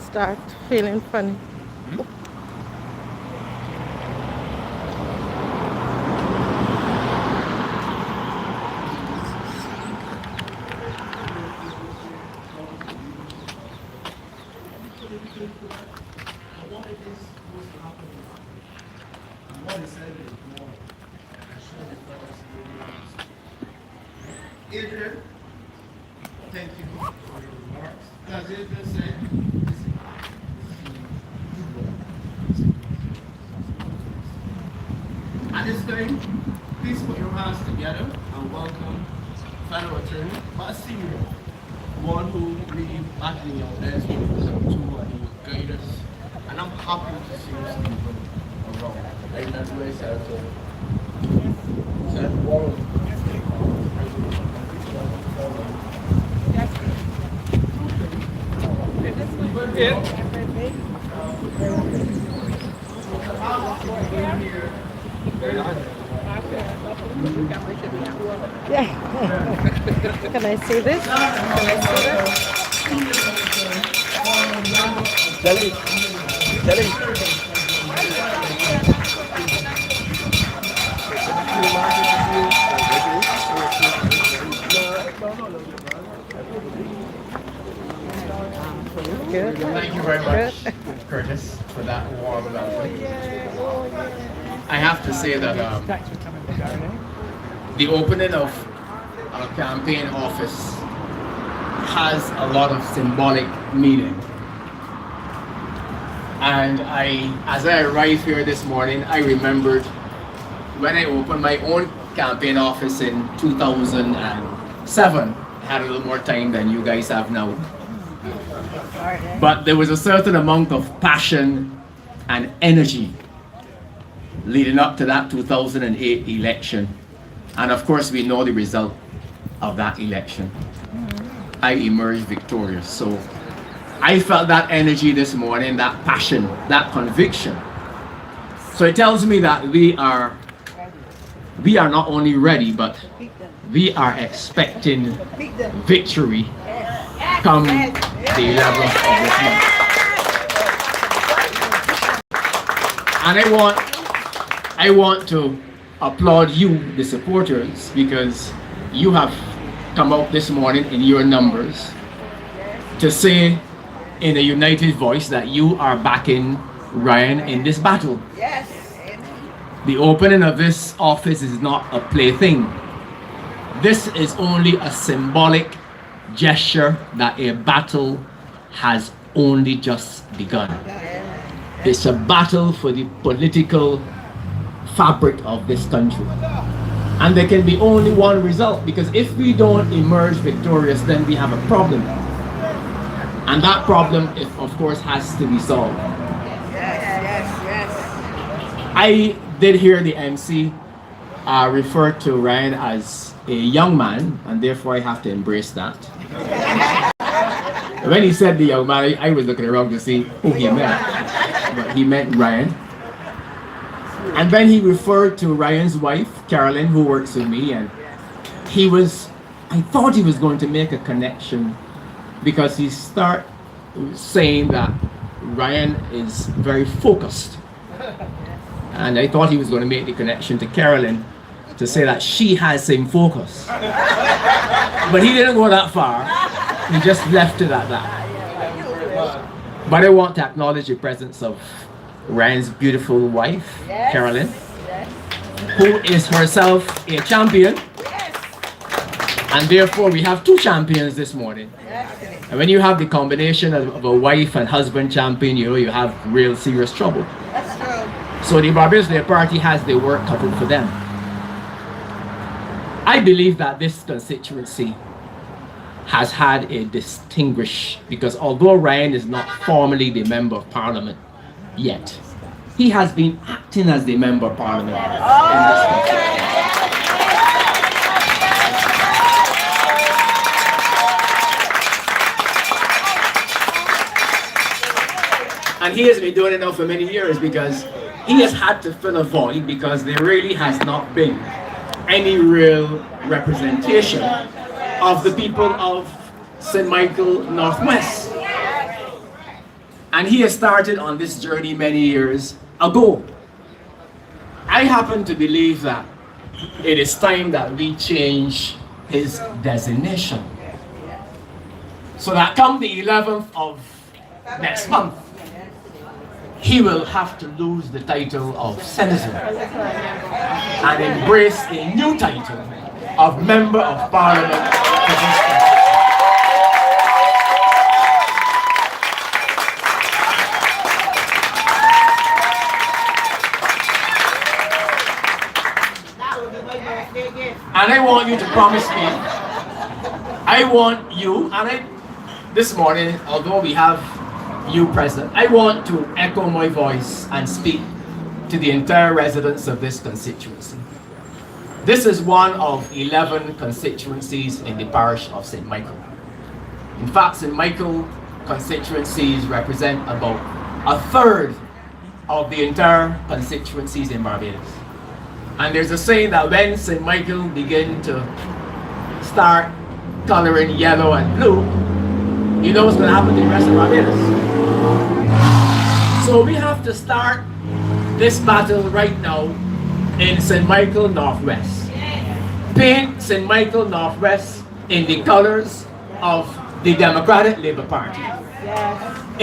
start feeling funny. Adrian, thank you for your remarks. As Adrian said, at this time, please put your hands together and welcome fellow attorney, but a senior, one who really battling your best with wisdom too, and he will guide us. And I'm happy to see you Stephen around. And that's where I said, Warren. Yeah. Can I see this? Can I see this? Telly. Good. Thank you very much, Curtis, for that warm welcome. I have to say that the opening of a campaign office has a lot of symbolic meaning. And as I arrived here this morning, I remembered when I opened my own campaign office in 2007. I had a little more time than you guys have now. But there was a certain amount of passion and energy leading up to that 2008 election. And of course, we know the result of that election. I emerged victorious. So I felt that energy this morning, that passion, that conviction. So it tells me that we are not only ready, but we are expecting victory come the 11th of this month. And I want to applaud you, the supporters, because you have come out this morning in your numbers to say in a united voice that you are backing Ryan in this battle. Yes. The opening of this office is not a plaything. This is only a symbolic gesture that a battle has only just begun. It's a battle for the political fabric of this country. And there can be only one result, because if we don't emerge victorious, then we have a problem. And that problem, of course, has to be solved. Yes. I did hear the MC refer to Ryan as a young man, and therefore I have to embrace that. When he said the young man, I was looking around to see who he meant, but he meant Ryan. And then he referred to Ryan's wife, Carolyn, who works with me, and I thought he was going to make a connection, because he started saying that Ryan is very focused. And I thought he was going to make the connection to Carolyn to say that she has same focus. But he didn't go that far. He just left it at that. But I want to acknowledge the presence of Ryan's beautiful wife, Carolyn, who is herself a champion. And therefore we have two champions this morning. And when you have the combination of a wife and husband champion, you have real serious trouble. So the Barbados Labour Party has their work cut out for them. I believe that this constituency has had a distinguished, because although Ryan is not formally the Member of Parliament yet, he has been acting as the Member of Parliament in this country. And he has been doing it now for many years, because he has had to fill a void, because there really has not been any real representation of the people of St. Michael Northwest. And he has started on this journey many years ago. I happen to believe that it is time that we change his designation. So that come the 11th of next month, he will have to lose the title of senator and embrace a new title of member of parliament for this country. And I want you to promise me, I want you, this morning, although we have you present, I want to echo my voice and speak to the entire residents of this constituency. This is one of 11 constituencies in the parish of St. Michael. In fact, St. Michael constituencies represent about a third of the entire constituencies in Barbados. And there's a saying that when St. Michael begin to start coloring yellow and blue, you know what's going to happen to the rest of Barbados. So we have to start this battle right now in St. Michael Northwest. Paint St. Michael Northwest in the colors of the Democratic Labour Party.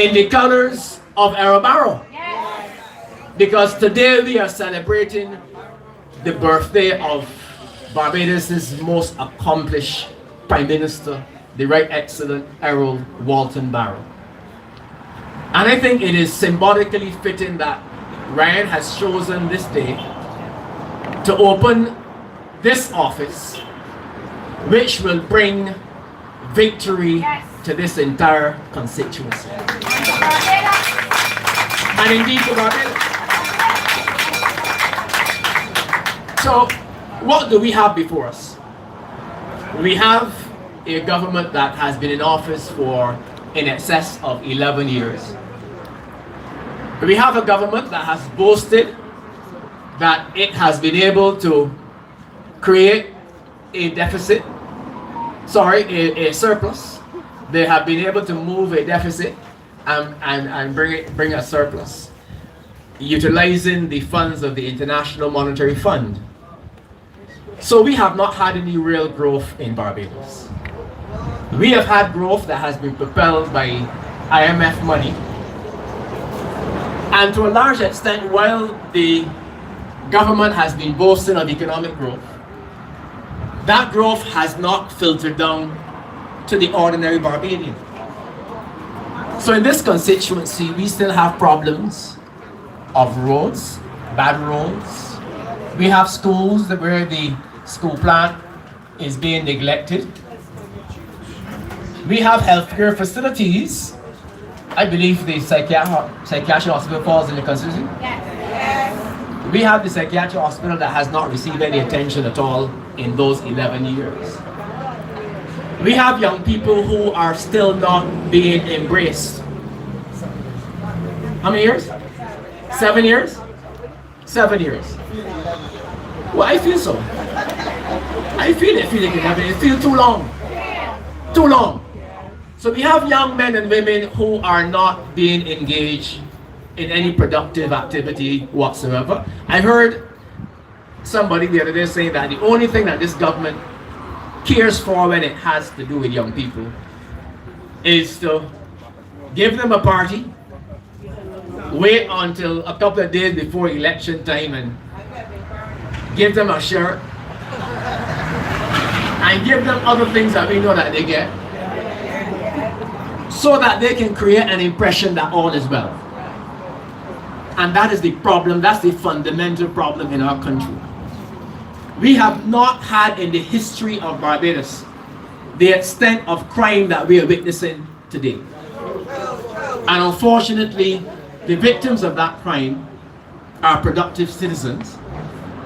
In the colors of Barrow. Because today we are celebrating the birthday of Barbados' most accomplished Prime Minister, the Right Excellent Errol Walton Barrow. And I think it is symbolically fitting that Ryan has chosen this day to open this office, which will bring victory to this entire constituency. And indeed to Barbados. So, what do we have before us? We have a government that has been in office for in excess of 11 years. We have a government that has boasted that it has been able to create a deficit, a surplus. They have been able to move a deficit and bring a surplus, utilizing the funds of the International Monetary Fund. So we have not had any real growth in Barbados. We have had growth that has been propelled by IMF money. And to a large extent, while the government has been boasting of economic growth, that growth has not filtered down to the ordinary Barbadian. So in this constituency, we still have problems of roads, bad roads. We have schools where the school plant is being neglected. We have healthcare facilities. I believe the psychiatric hospital falls in the constituency. Yes. We have the psychiatric hospital that has not received any attention at all in those 11 years. We have young people who are still not being embraced. How many years? 7 years? 7 years. Well, I feel so. I feel it. It feels too long. Too long. So we have young men and women who are not being engaged in any productive activity whatsoever. I heard somebody the other day saying that the only thing that this government cares for when it has to do with young people is to give them a party, wait until a couple of days before election time and give them a shirt, and give them other things that we know that they get, so that they can create an impression that all is well. And that is the problem, that's the fundamental problem in our country. We have not had in the history of Barbados the extent of crime that we are witnessing today. And unfortunately, the victims of that crime are productive citizens.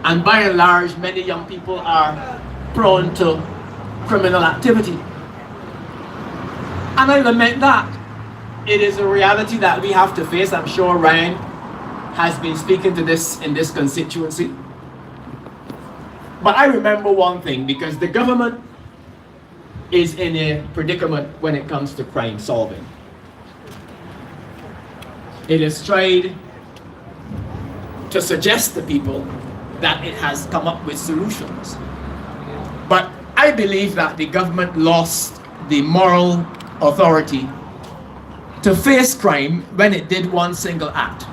And by and large, many young people are prone to criminal activity. And I lament that. It is a reality that we have to face. I'm sure Ryan has been speaking to this in this constituency. But I remember one thing, because the government is in a predicament when it comes to crime solving. it has tried to suggest to people that it has come up with solutions. But I believe that the government lost the moral authority to face crime when it did one single act.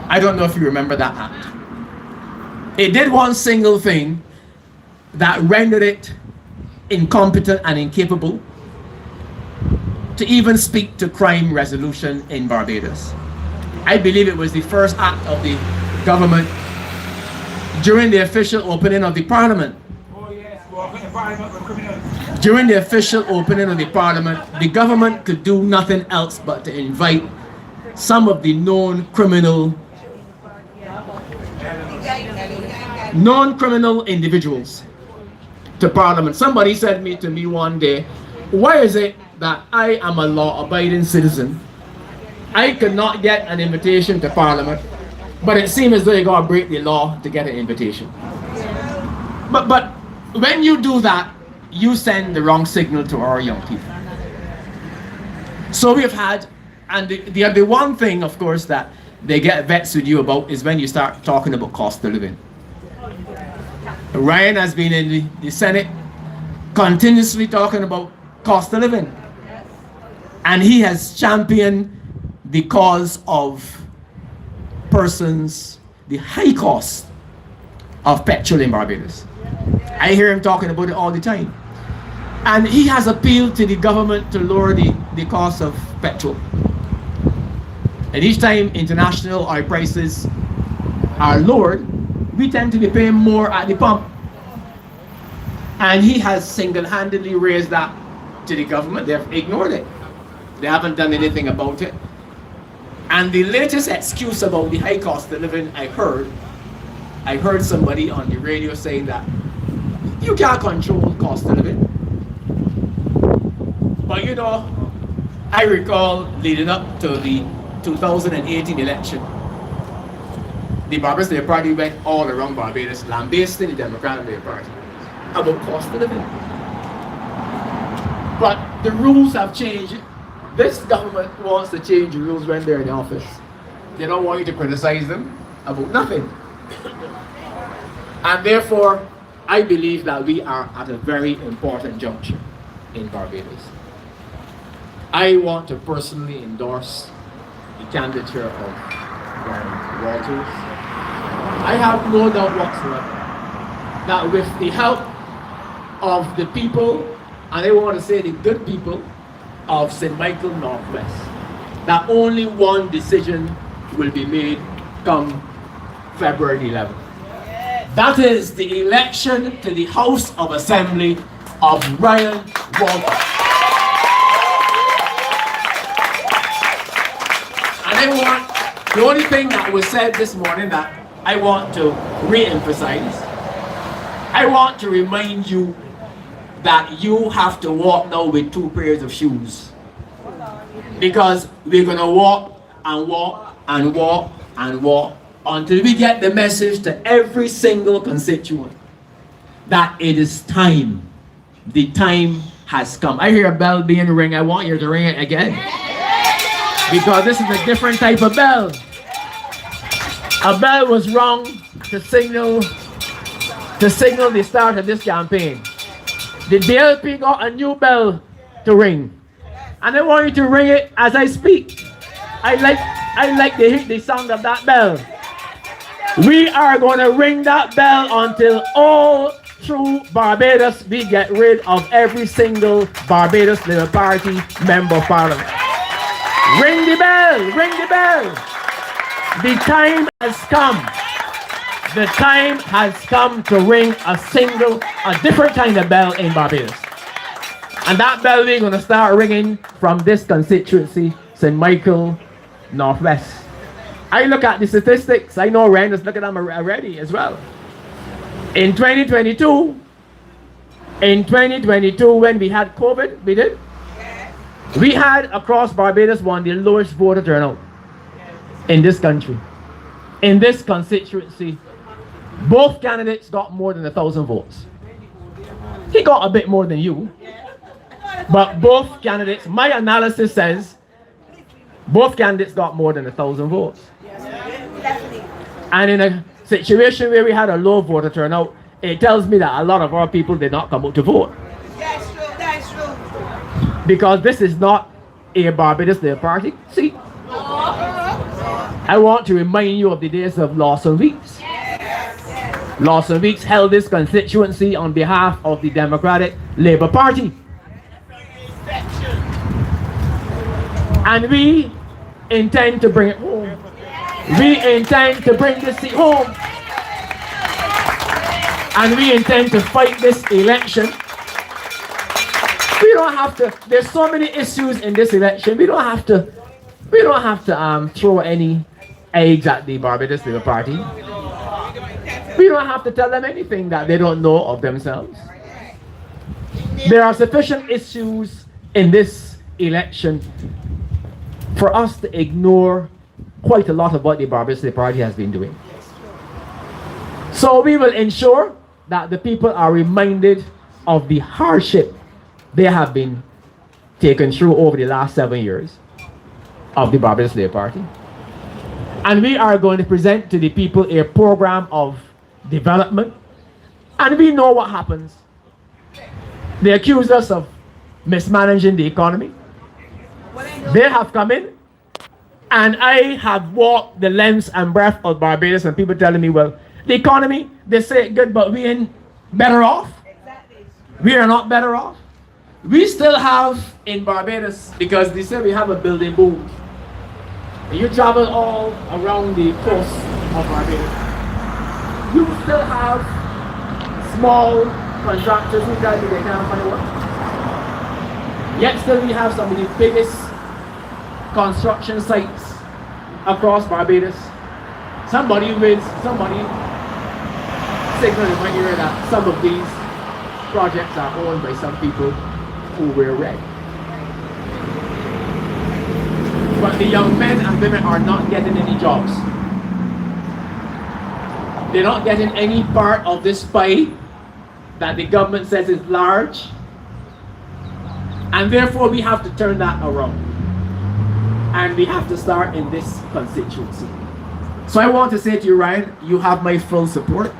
I don't know if you remember that act. It did one single thing that rendered it incompetent and incapable to even speak to crime resolution in Barbados. I believe it was the first act of the government during the official opening of the parliament. During the official opening of the parliament, the government could do nothing else but to invite some of the known criminal individuals to parliament. Somebody said to me one day, why is it that I am a law-abiding citizen, I could not get an invitation to parliament, but it seems as though you gotta break the law to get an invitation. But when you do that, you send the wrong signal to our young people. So we've had, and the one thing, of course, that they get vexed with you about is when you start talking about cost of living. Ryan has been in the Senate continuously talking about cost of living. And he has championed the cause of persons, the high cost of petrol in Barbados. I hear him talking about it all the time. And he has appealed to the government to lower the cost of petrol. And each time international oil prices are lowered, we tend to be paying more at the pump. And he has single-handedly raised that to the government. They've ignored it. They haven't done anything about it. And the latest excuse about the high cost of living I heard somebody on the radio saying that you can't control cost of living. But you know, I recall leading up to the 2018 election, the Barbados Labour Party went all around Barbados, lambasting the Democratic Labour Party about cost of living. But the rules have changed. This government wants to change the rules when they're in office. They don't want you to criticize them about nothing. And therefore, I believe that we are at a very important juncture in Barbados. I want to personally endorse the candidature of Brian Walters. I have no doubt whatsoever that with the help of the people, and I want to say the good people of St. Michael Northwest, that only one decision will be made come February 11th. That is the election to the House of Assembly of Brian Walters. And the only thing that was said this morning that I want to re-emphasize, I want to remind you that you have to walk now with 2 pairs of shoes. Because we're going to walk and walk and walk and walk until we get the message to every single constituent that it is time. The time has come. I hear a bell being ring. I want you to ring it again. Because this is a different type of bell. A bell was rung to signal the start of this campaign. The DLP got a new bell to ring. And I want you to ring it as I speak. I like the sound of that bell. We are going to ring that bell until all through Barbados we get rid of every single Barbados Labour Party member of parliament. Ring the bell, ring the bell. The time has come. The time has come to ring a different kind of bell in Barbados. And that bell we're going to start ringing from this constituency, St. Michael Northwest. I look at the statistics. I know Rand is looking at them already as well. In 2022, when we had COVID, we had across Barbados one of the lowest voter turnout in this country. In this constituency, both candidates got more than 1,000 votes. He got a bit more than you. But both candidates, my analysis says, Both candidates got more than 1,000 votes. And in a situation where we had a low voter turnout, it tells me that a lot of our people did not come out to vote. That's true. That's true. Because this is not a Barbados Labour Party seat. I want to remind you of the days of Lawson Weeks. Lawson Weeks held this constituency on behalf of the Democratic Labour Party. And we intend to bring it home. We intend to bring this seat home. And we intend to fight this election. We don't have to, there's so many issues in this election. We don't have to throw any eggs at the Barbados Labour Party. We don't have to tell them anything that they don't know of themselves. There are sufficient issues in this election for us to ignore quite a lot of what the Barbados Labour Party has been doing. So we will ensure that the people are reminded of the hardship they have been taken through over the last 7 years of the Barbados Labour Party. And we are going to present to the people a program of development. And we know what happens. They accuse us of mismanaging the economy. They have come in, and I have walked the length and breadth of Barbados, and people telling me, well, the economy, they say it's good, but we ain't better off. We are not better off. We still have in Barbados, because they say we have a building boom. You travel all around the coast of Barbados. You still have small contractors who tell you they can't find work. Yet still we have some of the biggest construction sites across Barbados. Somebody signaled in my ear that some of these projects are owned by some people who wear red. But the young men and women are not getting any jobs. They're not getting any part of this pie that the government says is large. And therefore we have to turn that around. And we have to start in this constituency. So I want to say to you, Ryan, you have my full support.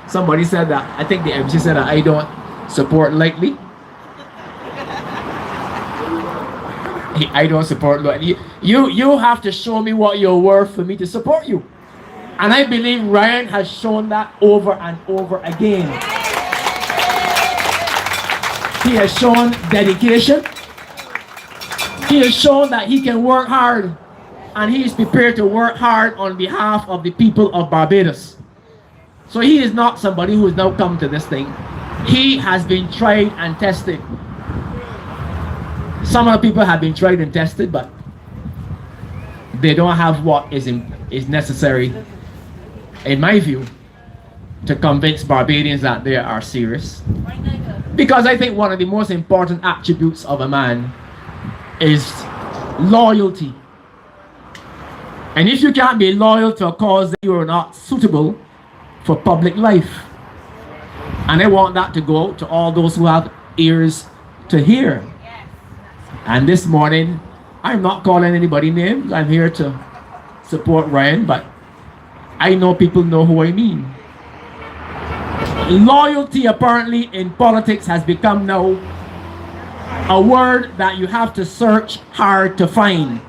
Somebody said that, I think the MC said that I don't support lightly. I don't support lightly. You have to show me what you're worth for me to support you. And I believe Ryan has shown that over and over again. He has shown dedication. He has shown that he can work hard. And he is prepared to work hard on behalf of the people of Barbados. So he is not somebody who has now come to this thing. He has been tried and tested. Some of the people have been tried and tested, but they don't have what is necessary, in my view, to convince Barbadians that they are serious. Because I think one of the most important attributes of a man is loyalty. And if you can't be loyal to a cause, then you are not suitable for public life. And I want that to go out to all those who have ears to hear. And this morning, I'm not calling anybody names. I'm here to support Ryan, but I know people know who I mean. Loyalty apparently in politics has become now a word that you have to search hard to find.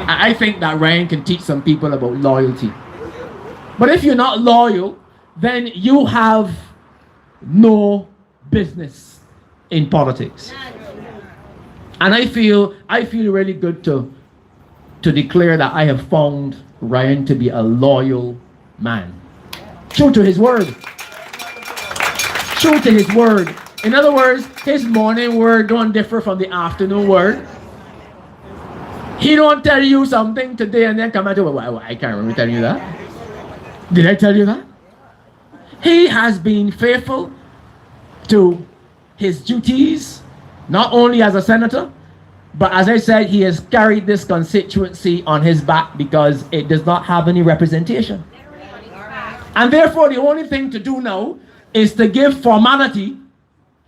I think that Ryan can teach some people about loyalty. But if you're not loyal, then you have no business in politics. And I feel really good to declare that I have found Ryan to be a loyal man. True to his word. True to his word. In other words, his morning word don't differ from the afternoon word. He don't tell you something today and then come out and well, I can't remember telling you that. Did I tell you that? He has been faithful to his duties, not only as a senator, but as I said, he has carried this constituency on his back because it does not have any representation. And therefore, the only thing to do now is to give formality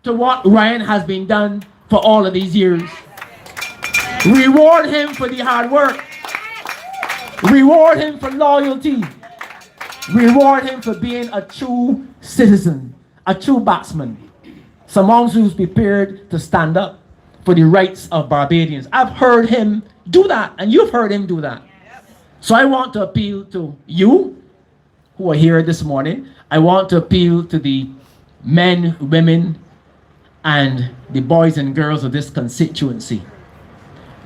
to what Ryan has been done for all of these years. Reward him for the hard work. Reward him for loyalty. Reward him for being a true citizen, a true batsman. Someone who's prepared to stand up for the rights of Barbadians. I've heard him do that, and you've heard him do that. So I want to appeal to you who are here this morning. I want to appeal to the men, women, and the boys and girls of this constituency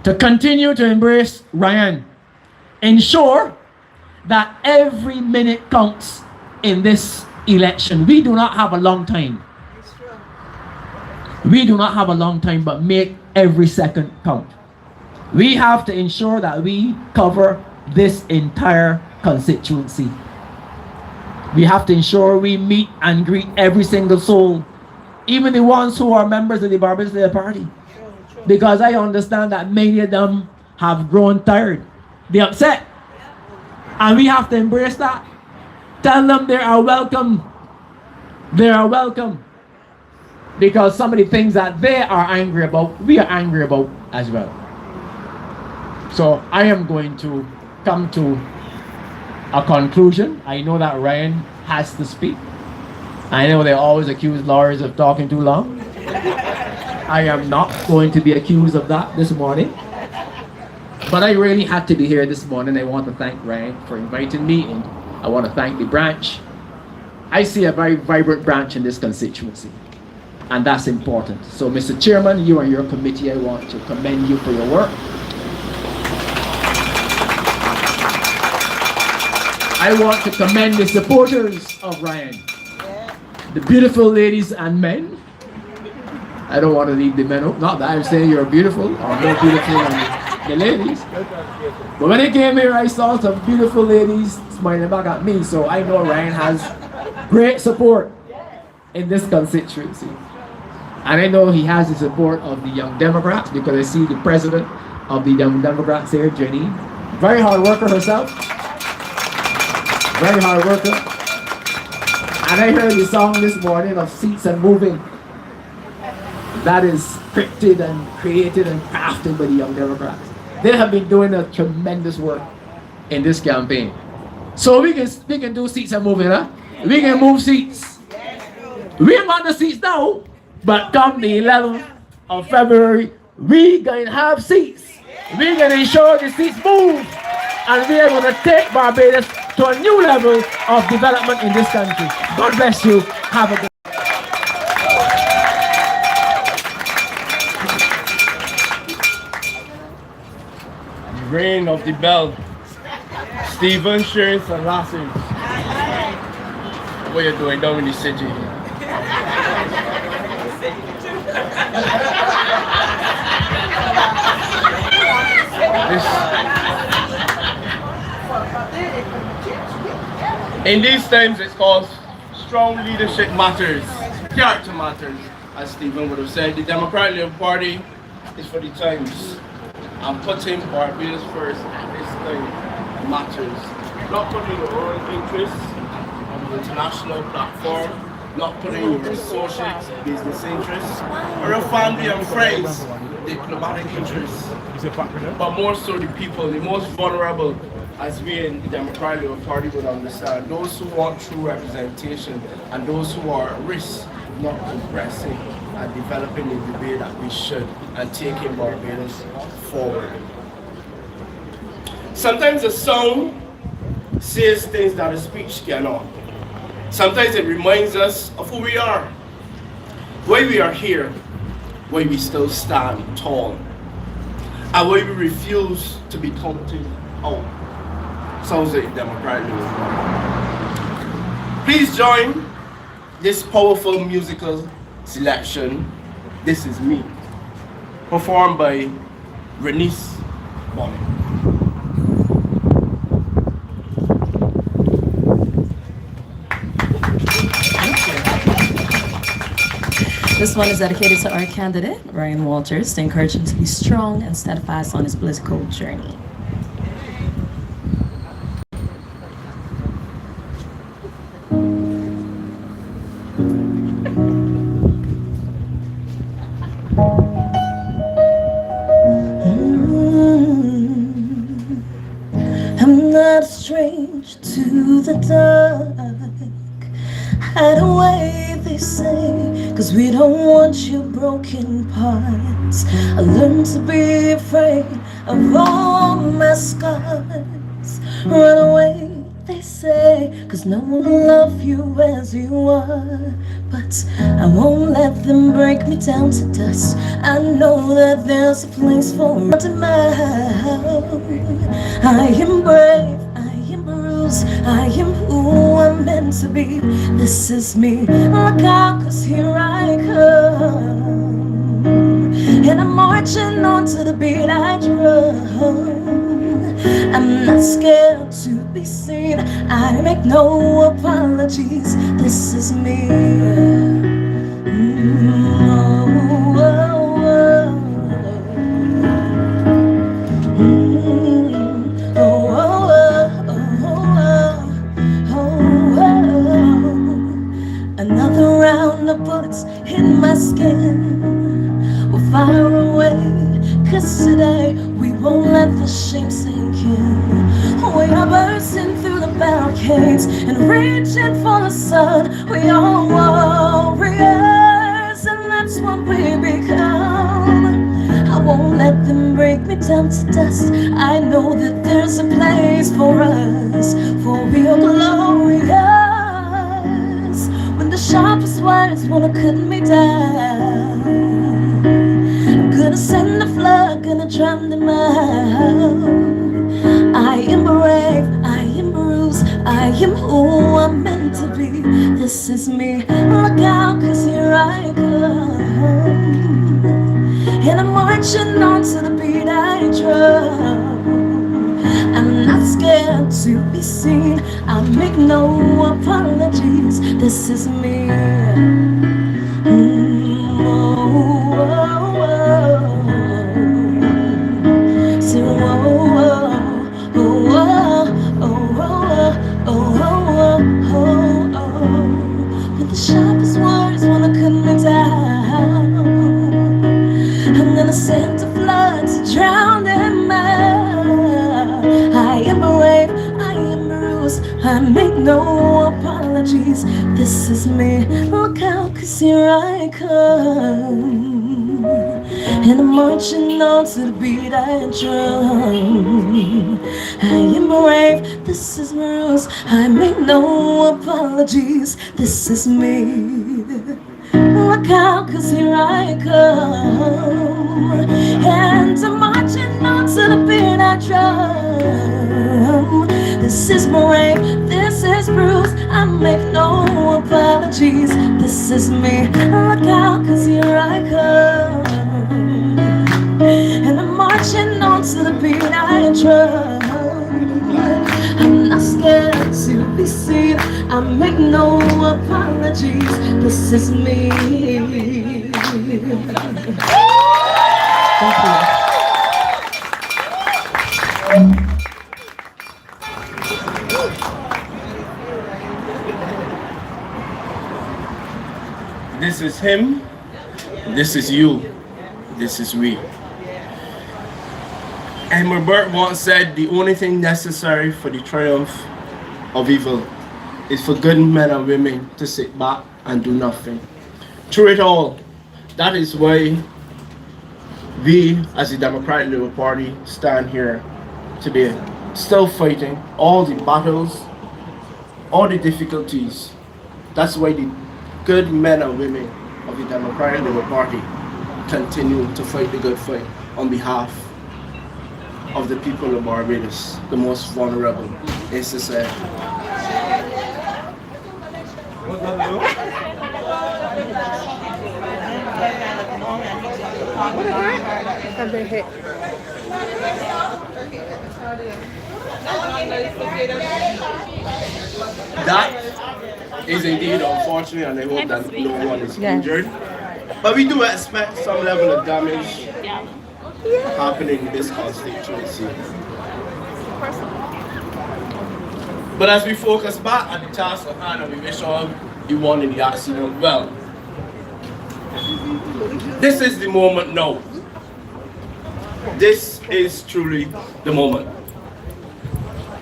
to continue to embrace Ryan. Ensure that every minute counts in this election. We do not have a long time. We do not have a long time, but make every second count. We have to ensure that we cover this entire constituency. We have to ensure we meet and greet every single soul, even the ones who are members of the Barbados Labour Party. Because I understand that many of them have grown tired. They're upset. And we have to embrace that. Tell them they are welcome. They are welcome. Because some of the things that they are angry about, we are angry about as well. So I am going to come to a conclusion. I know that Ryan has to speak. I know they always accuse lawyers of talking too long. I am not going to be accused of that this morning. But I really had to be here this morning. I want to thank Ryan for inviting me, and I want to thank the branch. I see a very vibrant branch in this constituency, and that's important. So Mr. Chairman, you and your committee, I want to commend you for your work. I want to commend the supporters of Ryan, the beautiful ladies and men. I don't want to leave the men out. Not that I'm saying you're beautiful or more beautiful than the ladies. But when I came here, I saw some beautiful ladies smiling back at me. So I know Ryan has great support in this constituency. And I know he has the support of the Young Democrats, because I see the president of the Young Democrats here, Jenny. Very hard worker herself. Very hard worker. And I heard the song this morning of Seats and Moving. That is scripted and created and crafted by the Young Democrats. They have been doing a tremendous work in this campaign. So we can do seats and moving, huh? We can move seats. We ain't got the seats now, but come the 11th of February, we gonna have seats. We gonna ensure the seats move, and we are gonna take Barbados to a new level of development in this country. God bless you. Have a good Reign of the Bell, Stephen, Shearns, and Lasses. What you doing down in the city? In these times, it's called strong leadership matters, character matters, as Stephen would have said. The Democratic Labour Party is for the times. And putting Barbados first at this time matters. Not putting your own interests on the international platform, not putting your associates, business interests, or your family and friends, diplomatic interests, but more so the people, the most vulnerable, as we in the Democratic Labour Party would understand, those who want true representation and those who are at risk not progressing and developing the debate that we should and taking Barbados forward. Sometimes a song says things that a speech cannot. Sometimes it reminds us of who we are, why we are here, why we still stand tall, and why we refuse to be counted out. Sounds like Democratic Labour Party. Please join this powerful musical selection, This Is Me, performed by Renice Bonnet. This one is dedicated to our candidate, Ryan Walters, to encourage him to be strong and steadfast on his political journey. strange to the dark. Hide away, they say, 'cause we don't want your broken parts. I learned to be afraid of all my scars. Run away, they say, 'cause no one will love you as you are. But I won't let them break me down to dust. I know that there's a place for me. I am brave, I am bruised, I am who I'm meant to be. This is me, look out, 'cause here I come. And I'm marching on to the beat I drum. I'm not scared to be seen, I make no apologies. This is me. Another round of bullets in my skin will fire away, 'cause today we won't let the shame sink in. We are bursting through the barricades and reaching for the sun. We are warriors, and that's what we become. I won't let them break me down to dust. I know that there's a place for us, for we are glorious. When the sharpest words wanna cut me down, I'm gonna send the flood, gonna drown them out. I am brave, I am bruised, I am who I'm meant to be. This is me, look out, 'cause here I come. And I'm marching on to the beat I drum. I'm not scared to be seen, I make no apologies. This is me. When the sharpest words wanna cut me down, I'm gonna send a flood to drown them out. I am brave, I am bruised, I make no apologies. This is me, look out, 'cause here I come. And I'm marching on to the beat I drum. I am brave, this is bruised, I make no apologies. This is me, look out, 'cause here I come. And I'm marching on to the beat I drum. This is brave, this is bruised, I make no apologies. This is me, look out, 'cause here I come. And I'm marching on to the beat I drum. I'm not scared to be seen, I make no apologies. This is me. Thank you. This is him, this is you, this is we. And Robert once said, the only thing necessary for the triumph of evil is for good men and women to sit back and do nothing. Through it all, that is why we as the Democratic Labour Party stand here today, still fighting all the battles, all the difficulties. That's why the good men and women of the Democratic Labour Party continue to fight the good fight on behalf of the people of Barbados, the most vulnerable in society. That is indeed unfortunate, and I hope that no one is injured. But we do expect some level of damage happening in this constituency. But as we focus back at the task at hand, and we wish all the one in the accident well, this is the moment now. This is truly the moment.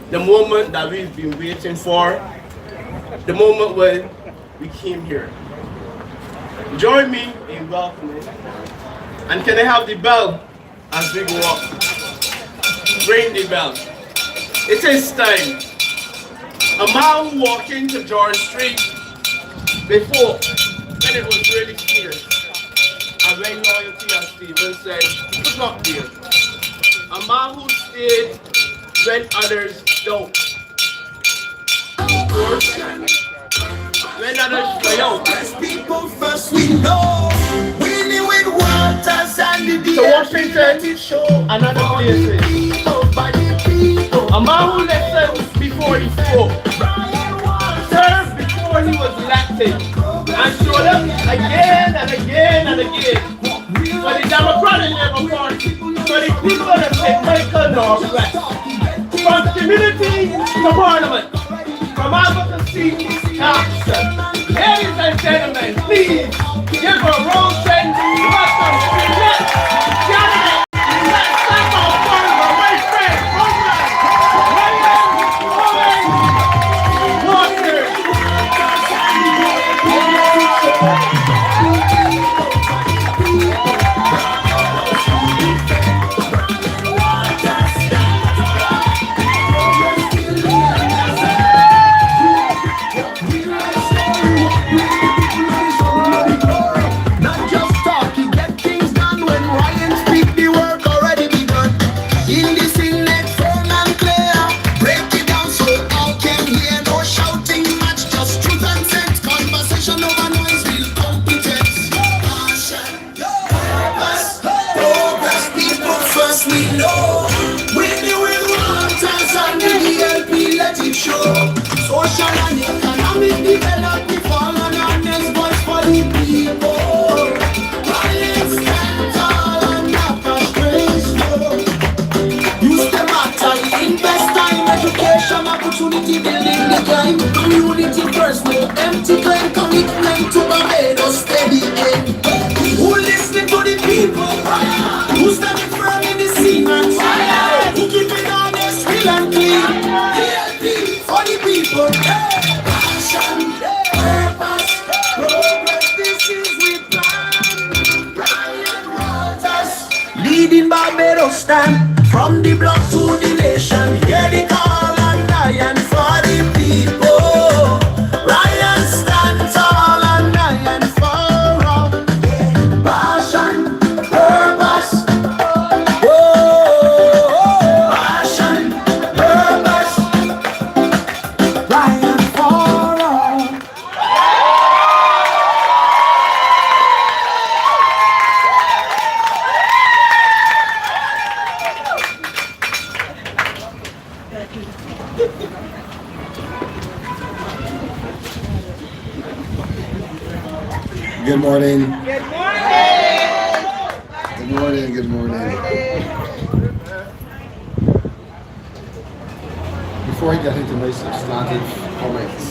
the moment that we've been waiting for, the moment when we came here. Join me in welcoming, and can I have the bell as we go up? Ring the bell. It is time. A man who walked into George Street before, when it was really scarce, and when loyalty, as Stephen said, was not there. A man who stayed when others don't. When others fly out. People first we know, winning with waters and the So Washington show another places. A man who listened before he spoke, served before he was elected, and showed up again and again and again for the Democratic Labour Party, for the people that take Michael Northwest, from community to parliament, from advocacy to action. Ladies and gentlemen, please give a round welcome to the next candidate. Let's thank our partner, my friend, social and economic development for an honest voice for the people. Ryan stand tall and not frustration. Use the matter, invest time, education, opportunity building the climb. Community first, no empty claim, commitment to Barbados, steady aim. Who listening to the people? Who standing firm in the scene and fire? Who keep it honest, real and clean? For the people, passion, purpose, progress, this is we plan. Ryan Waters, leading Barbados stand, from the block to the nation, hear the call and Ryan for the people. Ryan stand tall and Ryan for all. Passion, purpose, passion, purpose. Ryan for all. Good morning. Good morning. Good morning. Before I get into my substantive comments,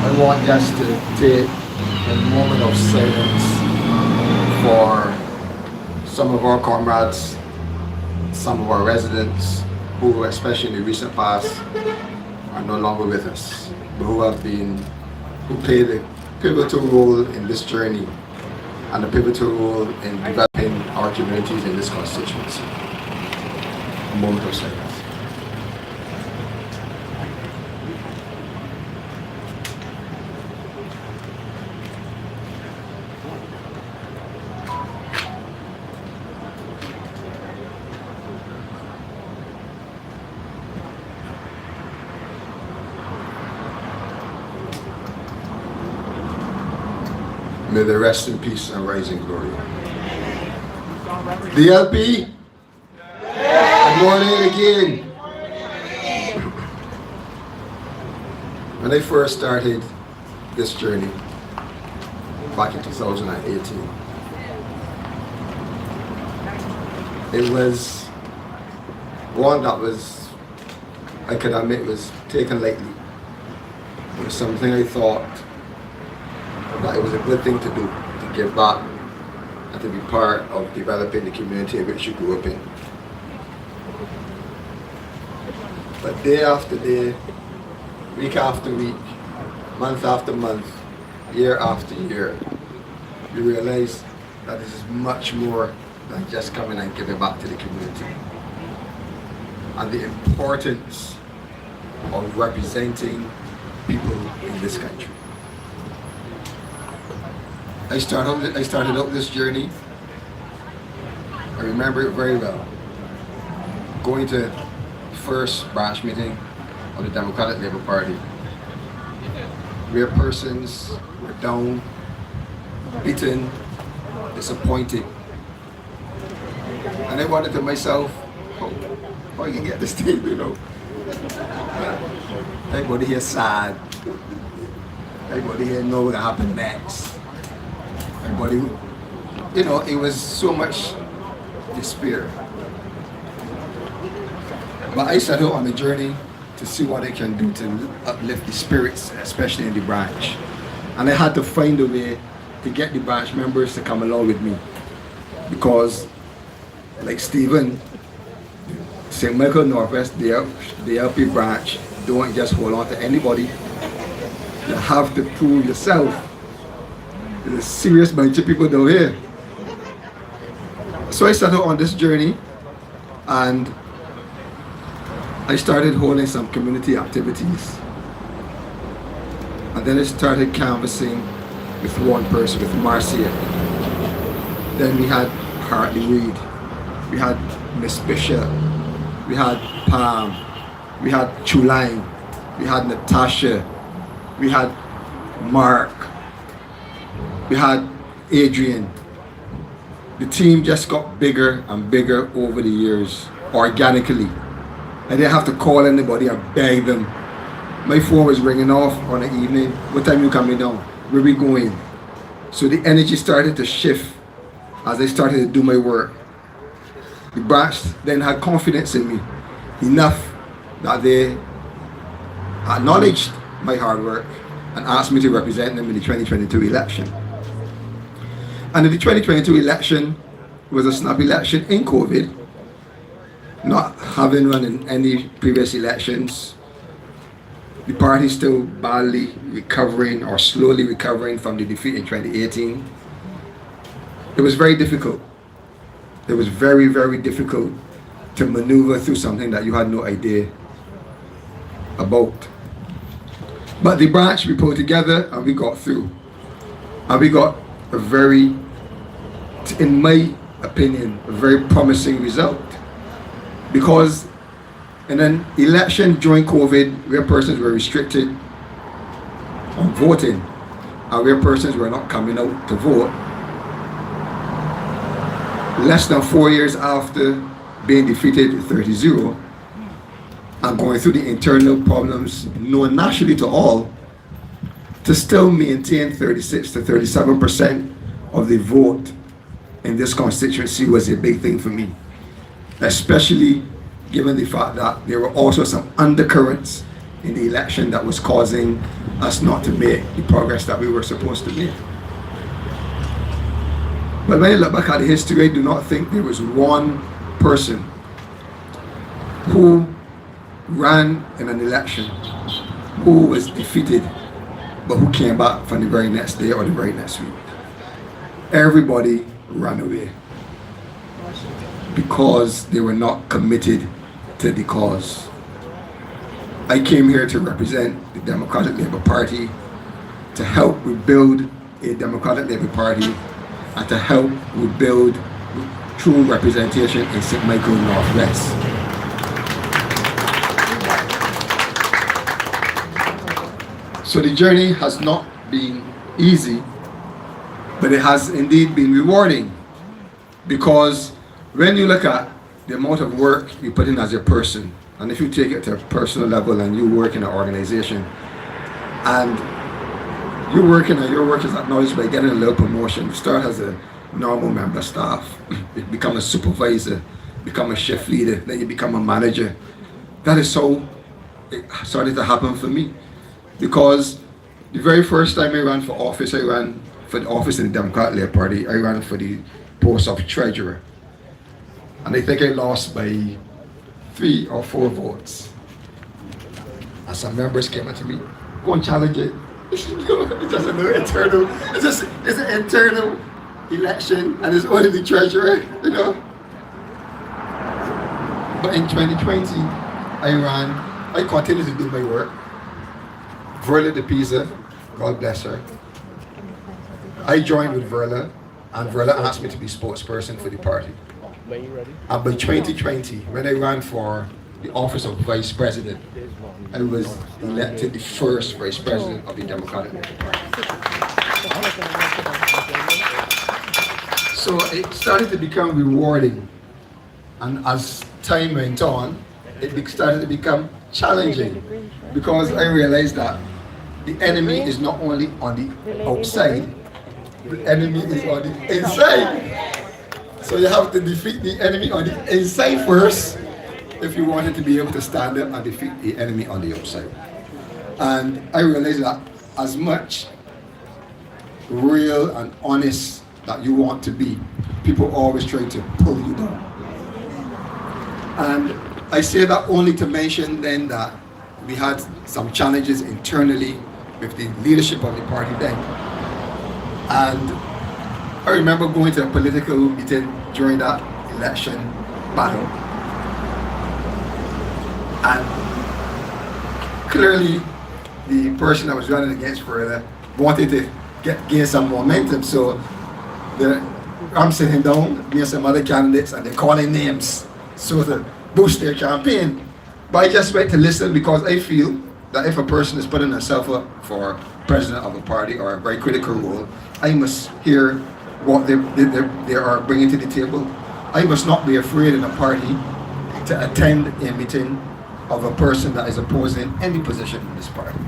I want just to take a moment of silence for some of our comrades, some of our residents who, especially in the recent past, are no longer with us, but who played a pivotal role in this journey and a pivotal role in developing our communities in this constituency. A moment of silence. May they rest in peace and rise in glory. The LP, good morning again. When I first started this journey back in 2018, it was one that I could admit was taken lightly. It was something I thought that it was a good thing to do, to give back and to be part of developing the community in which you grew up in. But day after day, week after week, month after month, year after year, you realize that this is much more than just coming and giving back to the community. And the importance of representing people in this country. I started out this journey, I remember it very well, going to the first branch meeting of the Democratic Labour Party, where persons were down, beaten, disappointed. And I wondered to myself, how I can get this thing, you know? Everybody here sad. Everybody here know what happened next. Everybody, you know, it was so much despair. But I set out on a journey to see what I can do to uplift the spirits, especially in the branch. And I had to find a way to get the branch members to come along with me. Because, like Stephen, St. Michael Northwest, the LP branch, don't just hold on to anybody. You have to prove yourself. There's a serious bunch of people down here. So I started on this journey, and I started holding some community activities. And then I started canvassing with one person, with Marcia. Then we had Hartley Reed, we had Miss Bishop, we had Pam, we had Chuline, we had Natasha, we had Mark, we had Adrian. The team just got bigger and bigger over the years, organically. I didn't have to call anybody and beg them. My phone was ringing off on the evening. What time you coming down? Where we going? So the energy started to shift as I started to do my work. The branch then had confidence in me, enough that they acknowledged my hard work and asked me to represent them in the 2022 election. And in the 2022 election was a snap election in COVID, not having run in any previous elections. The party still badly recovering or slowly recovering from the defeat in 2018. It was very difficult. It was very, very difficult to maneuver through something that you had no idea about. But the branch, we pulled together and we got through. And we got a very, in my opinion, a very promising result. Because in an election during COVID, where persons were restricted on voting and where persons were not coming out to vote, less than 4 years after being defeated 30-0 and going through the internal problems known nationally to all, to still maintain 36 to 37% of the vote in this constituency was a big thing for me, especially given the fact that there were also some undercurrents in the election that was causing us not to make the progress that we were supposed to make. But when I look back at the history, I do not think there was one person who ran in an election who was defeated but who came back from the very next day or the very next week. Everybody ran away because they were not committed to the cause. I came here to represent the Democratic Labour Party, to help rebuild a Democratic Labour Party, and to help rebuild true representation in St. Michael Northwest. So the journey has not been easy, but it has indeed been rewarding, because when you look at the amount of work you put in as a person, and if you take it to a personal level and you work in an organization, and you're working and your work is acknowledged by getting a little promotion, you start as a normal member of staff, you become a supervisor, become a shift leader, then you become a manager. That is so it started to happen for me, because the very first time I ran for office, I ran for the office in the Democratic Labour Party. I ran for the post of treasurer, and I think I lost by 3 or 4 votes. And some members came up to me, go and challenge it. It's just an internal, it's an internal election, and it's only the treasurer, you know. But in 2020, I continued to do my work. Verla de Pisa, God bless her. I joined with Verla, and Verla asked me to be spokesperson for the party. And by 2020, when I ran for the office of vice president, I was elected the first vice president of the Democratic Party. So it started to become rewarding, and as time went on, it started to become challenging, because I realized that the enemy is not only on the outside, the enemy is on the inside. So you have to defeat the enemy on the inside first if you wanted to be able to stand up and defeat the enemy on the outside. And I realized that as much real and honest that you want to be, people always try to pull you down. And I say that only to mention then that we had some challenges internally with the leadership of the party then. And I remember going to a political meeting during that election battle. And clearly the person that was running against further wanted to gain some momentum. So I'm sitting down with some other candidates and they're calling names so to boost their campaign. But I just went to listen, because I feel that if a person is putting himself up for president of a party or a very critical role, I must hear what they are bringing to the table. I must not be afraid in a party to attend a meeting of a person that is opposing any position in this party.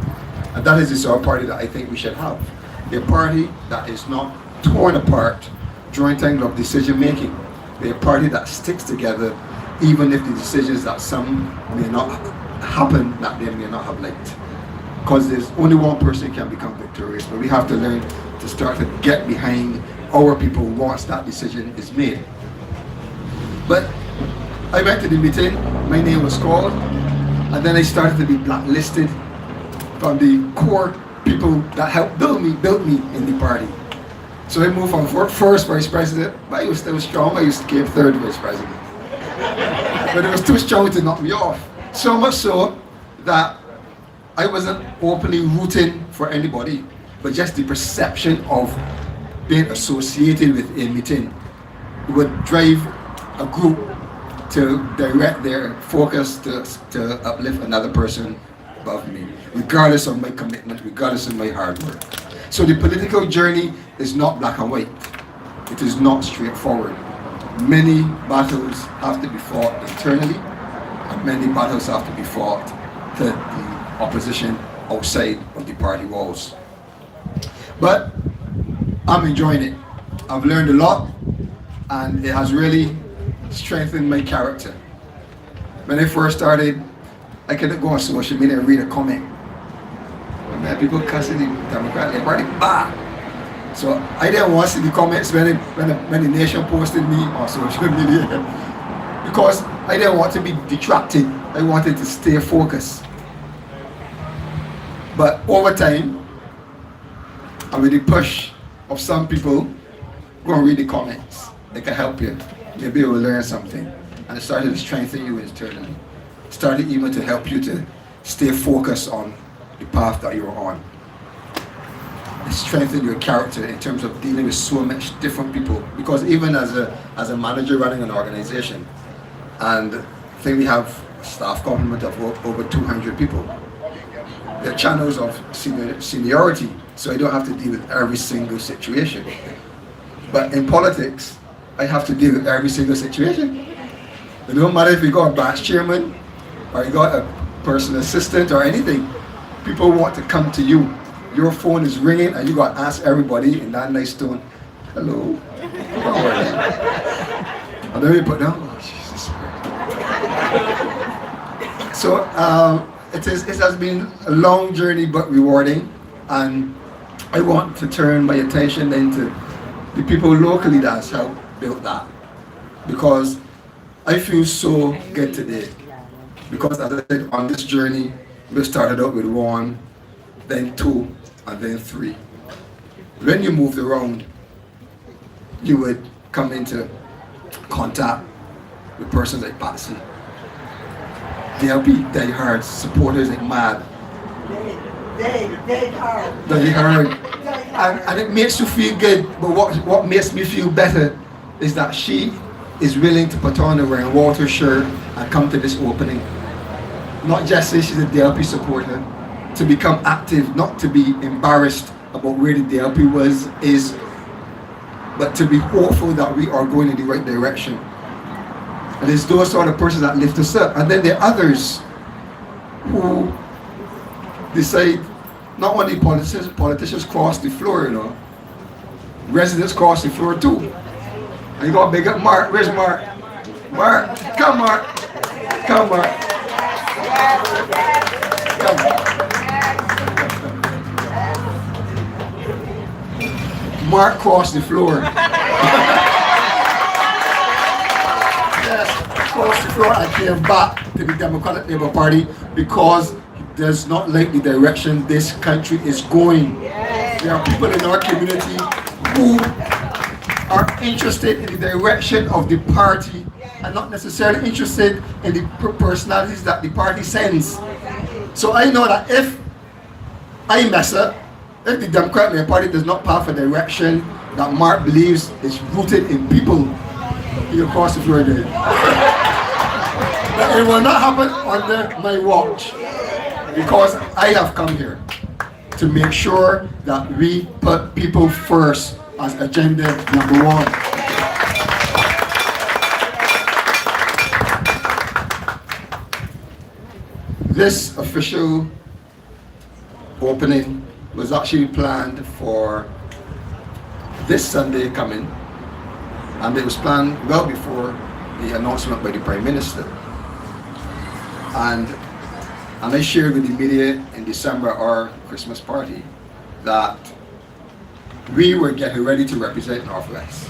And that is the sort of party that I think we should have. A party that is not torn apart during time of decision making. A party that sticks together even if the decisions that some may not happen that they may not have liked. Because there's only one person can become victorious, but we have to learn to start to get behind our people once that decision is made. But I went to the meeting, my name was called, and then I started to be blacklisted from the core people that helped build me in the party. So I moved from first vice president, but I was still strong. I used to get third vice president. But it was too strong to knock me off. So much so that I wasn't openly rooting for anybody, but just the perception of being associated with a meeting would drive a group to direct their focus to uplift another person above me, regardless of my commitment, regardless of my hard work. So the political journey is not black and white. It is not straightforward. Many battles have to be fought internally, and many battles have to be fought to the opposition outside of the party walls. But I'm enjoying it. I've learned a lot, and it has really strengthened my character. When I first started, I couldn't go on social media and read a comment. And people cussing the Democratic Party, bah! So I didn't want to see the comments when the nation posted me on social media, because I didn't want to be detracted. I wanted to stay focused. But over time, and with the push of some people, go and read the comments. They can help you. Maybe you will learn something. And it started to strengthen you internally. It started even to help you to stay focused on the path that you're on. It strengthened your character in terms of dealing with so much different people. Because even as a manager running an organization, and I think we have a staff complement of over 200 people. There are channels of seniority, so I don't have to deal with every single situation. But in politics, I have to deal with every single situation. It don't matter if you got a branch chairman, or you got a personal assistant or anything. People want to come to you. Your phone is ringing and you got to ask everybody in that nice tone, hello, how are you? And then you put down, oh Jesus Christ. So it has been a long journey but rewarding, and I want to turn my attention then to the people locally that has helped build that, because I feel so good today, because as I said, on this journey We started out with 1, then 2, and then 3. When you moved around, you would come into contact with persons like Patsy. DLP diehard supporters like mad. Diehard. And it makes you feel good, but what makes me feel better is that she is willing to put on a Ryan Walters shirt and come to this opening. Not just say she's a DLP supporter, to become active, not to be embarrassed about where the DLP is, but to be hopeful that we are going in the right direction. And it's those sort of persons that lift us up. And then there are others who decide, not only politicians cross the floor, you know, residents cross the floor too. And you gotta big up Mark. Where's Mark? Mark, come Mark. Come Mark. Come. Mark crossed the floor. Yes, crossed the floor and came back to the Democratic Labour Party because he does not like the direction this country is going. There are people in our community who are interested in the direction of the party and not necessarily interested in the personalities that the party sends. So I know that if I mess up, if the Democratic Labour Party does not pass a direction that Mark believes is rooted in people, he'll cross the floor again. But it will not happen under my watch, because I have come here to make sure that we put people first as agenda number 1. This official opening was actually planned for this Sunday coming, and it was planned well before the announcement by the Prime Minister. And I shared with the media in December, our Christmas party, that we were getting ready to represent Northwest.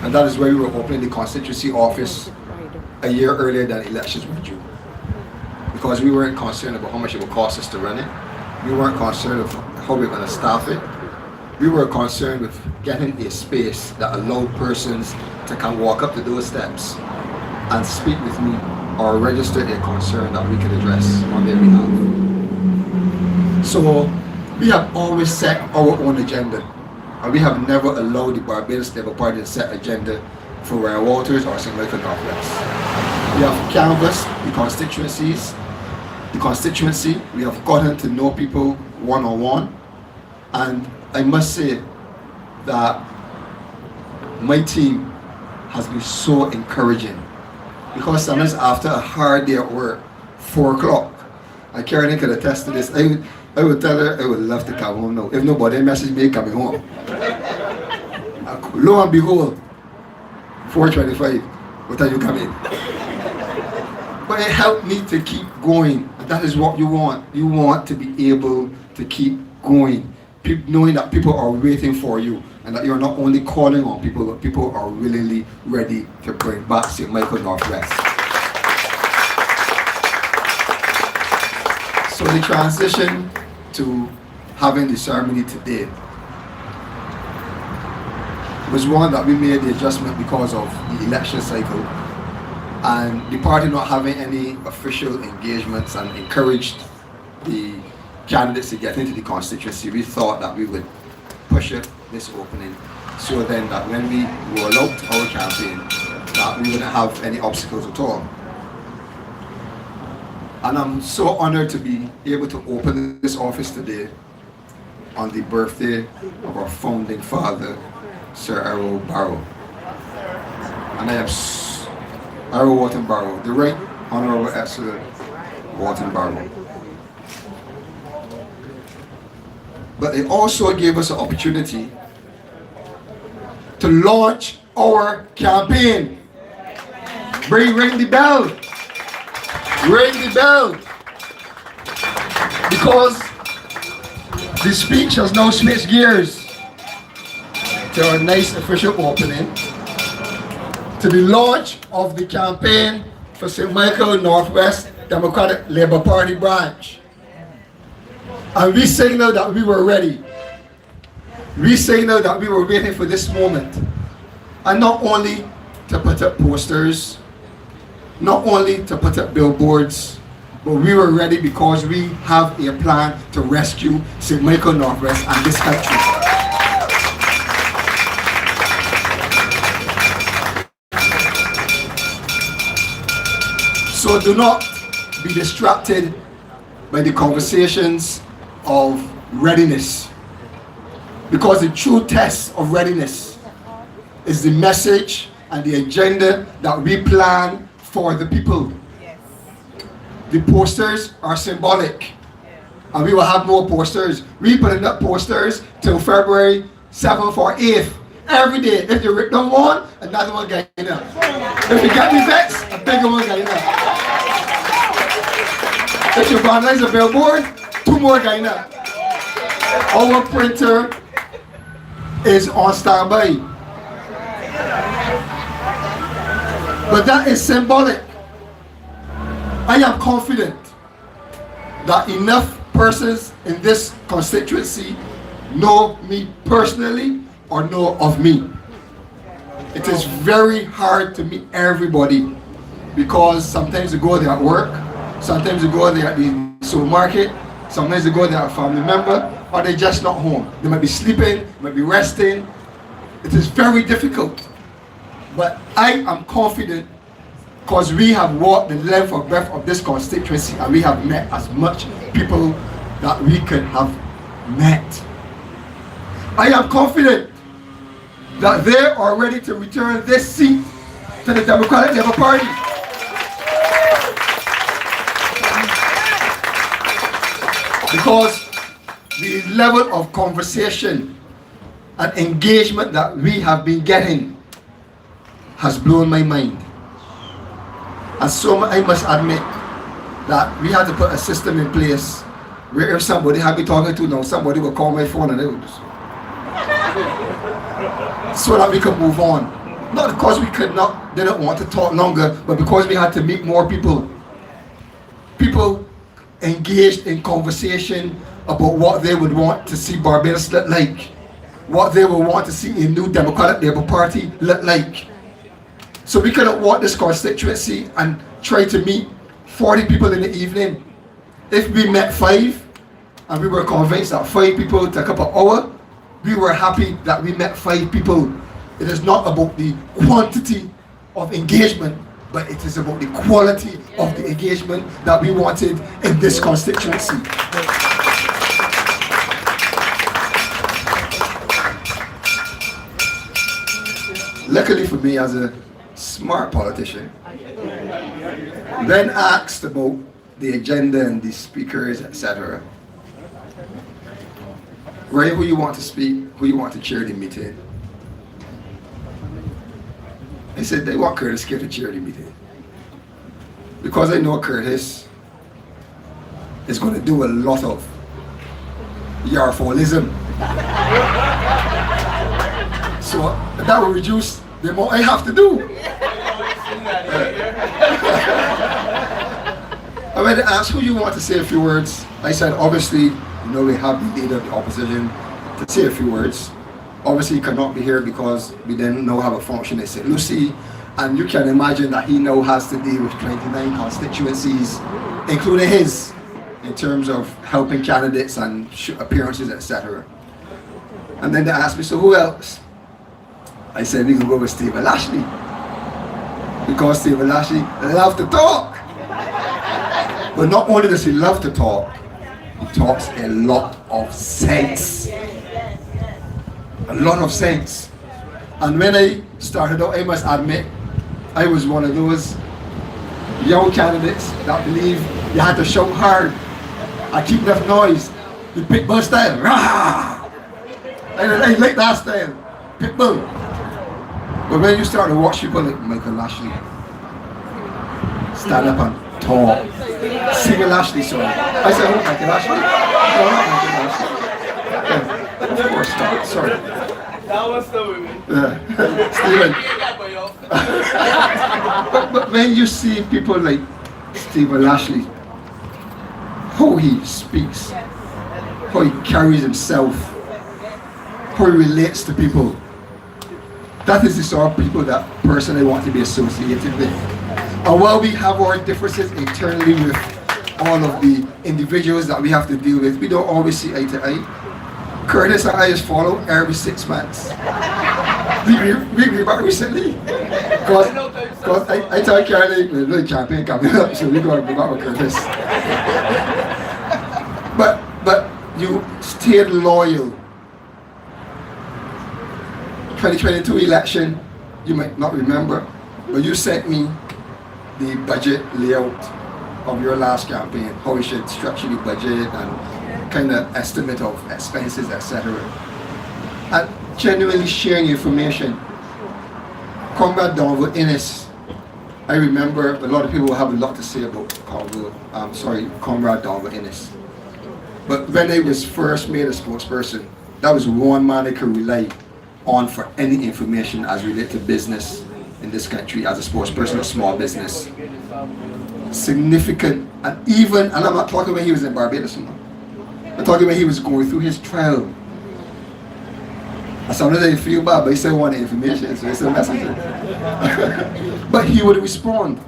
And that is why we were opening the constituency office a year earlier than elections were due. Because we weren't concerned about how much it would cost us to run it. We weren't concerned with how we were going to staff it. We were concerned with getting a space that allowed persons to come walk up to those steps and speak with me or register a concern that we could address on their behalf. So we have always set our own agenda, and we have never allowed the Barbados Labour Party to set agenda for Ryan Walters or Symbolic Northwest. We have canvassed the constituency, we have gotten to know people one-on-one, and I must say that my team has been so encouraging, because sometimes after a hard day at work, 4 o'clock, and Karen could attest to this, I would tell her I would love to come home now. If nobody messaged me coming home. Lo and behold, 4:25, what time you coming? But it helped me to keep going. And that is what you want. You want to be able to keep going. Knowing that people are waiting for you, and that you're not only calling on people, but people are willingly ready to bring back St. Michael Northwest. So the transition to having the ceremony today was one that we made the adjustment because of the election cycle, and the party not having any official engagements, and encouraged the candidates to get into the constituency. We thought that we would push it this opening, so then that when we roll out our campaign, that we wouldn't have any obstacles at all. And I'm so honored to be able to open this office today on the birthday of our founding father, Sir Errol Barrow. And I am Errol Wharton Barrow, the Right Honorable Sir Wharton Barrow. But it also gave us an opportunity to launch our campaign. Ring the bell. Ring the bell. Because the speech has now switched gears to a nice official opening, to the launch of the campaign for St. Michael Northwest Democratic Labour Party branch. And we signaled that we were ready. We signaled that we were waiting for this moment. And not only to put up posters, not only to put up billboards, but we were ready because we have a plan to rescue St. Michael Northwest and this country. So do not be distracted by the conversations of readiness, because the true test of readiness is the message and the agenda that we plan for the people. The posters are symbolic, and we will have more posters. We putting up posters till February 7th or 8th. Every day. If you rip them one, another one getting up. If you get the vets, a bigger one getting up. If you vandalize a billboard, 2 more getting up. Our printer is on standby. But that is symbolic. I am confident that enough persons in this constituency know me personally or know of me. It is very hard to meet everybody because sometimes you go there at work, sometimes you go there at the supermarket, sometimes you go there at a family member, or they're just not home. They might be sleeping, might be resting. It is very difficult. But I am confident because we have walked the length of breadth of this constituency and we have met as much people that we could have met. I am confident that they are ready to return this seat to the Democratic Labour Party. Because the level of conversation and engagement that we have been getting has blown my mind. And so I must admit that we had to put a system in place where if somebody had me talking to now, somebody would call my phone and they would just so that we could move on. Not because we didn't want to talk longer, but because we had to meet more people. People engaged in conversation about what they would want to see Barbados look like, what they would want to see a new Democratic Labour Party look like. So we couldn't walk this constituency and try to meet 40 people in the evening. If we met 5 and we were convinced that 5 people took up an hour, we were happy that we met 5 people. It is not about the quantity of engagement, but it is about the quality of the engagement that we wanted in this constituency. Luckily for me, as a smart politician, when asked about the agenda and the speakers, etc., Ray, who you want to speak, who you want to chair the meeting? I said, they want Curtis Kidd to chair the meeting. Because I know Curtis is going to do a lot of yarfolism. So that will reduce the amount I have to do. I went to ask who you want to say a few words. I said, obviously, we have the leader of the opposition to say a few words. Obviously, he cannot be here because we didn't know how to function in St. Lucie. And you can imagine that he now has to deal with 29 constituencies, including his, in terms of helping candidates and appearances, etc. And then they asked me, so who else? I said, we can go with Stephen Lashley. Because Stephen Lashley loves to talk. But not only does he love to talk, he talks a lot of sense. A lot of sense. And when I started out, I must admit, I was one of those young candidates that believe you had to shout hard and keep enough noise. The pitbull style. Rah! I like that style. Pitbull. But when you start to watch people like Michael Lashley stand up and talk, sing a Lashley song. I said, oh, Michael Lashley? No, not Michael Lashley. Yeah, of course not, sorry. That was the women. Stephen. but when you see people like Stephen Lashley, how he speaks, how he carries himself, how he relates to people. That is the sort of people that personally want to be associated with. And while we have our differences internally with all of the individuals that we have to deal with, we don't always see eye to eye. Curtis and I just follow every 6 months. We agree about recently. Because I told Carolyn, there's a campaign coming up, so we're going to move out with Curtis. But you stayed loyal. 2022 election, you might not remember, but you sent me the budget layout of your last campaign, how we should structure the budget and kind of estimate of expenses, etc. And genuinely sharing information. Comrade Donald Innes, I remember a lot of people have a lot to say about Comrade Donald Innes. But when I was first made a spokesperson, that was one man I could rely on for any information as related to business in this country as a spokesperson of small business. Significant, and I'm not talking about he was in Barbados, I'm talking about he was going through his trial. And sometimes I feel bad, but he said one information, so it's a messenger. But he would respond.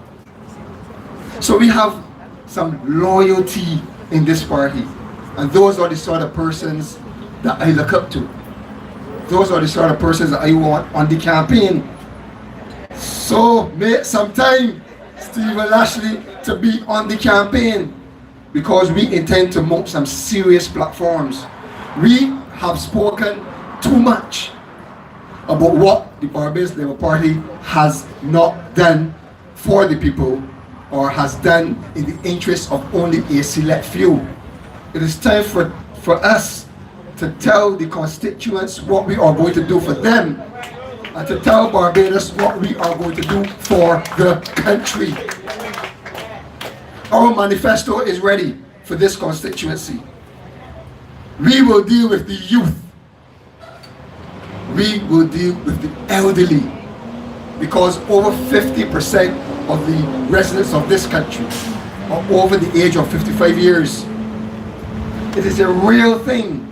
So we have some loyalty in this party, and those are the sort of persons that I look up to. Those are the sort of persons that I want on the campaign. So make some time, Stephen Lashley, to be on the campaign, because we intend to mount some serious platforms. We have spoken too much about what the Barbados Labour Party has not done for the people, or has done in the interest of only a select few. It is time for us to tell the constituents what we are going to do for them, and to tell Barbados what we are going to do for the country. Our manifesto is ready for this constituency. We will deal with the youth. We will deal with the elderly, because over 50% of the residents of this country are over the age of 55 years. It is a real thing,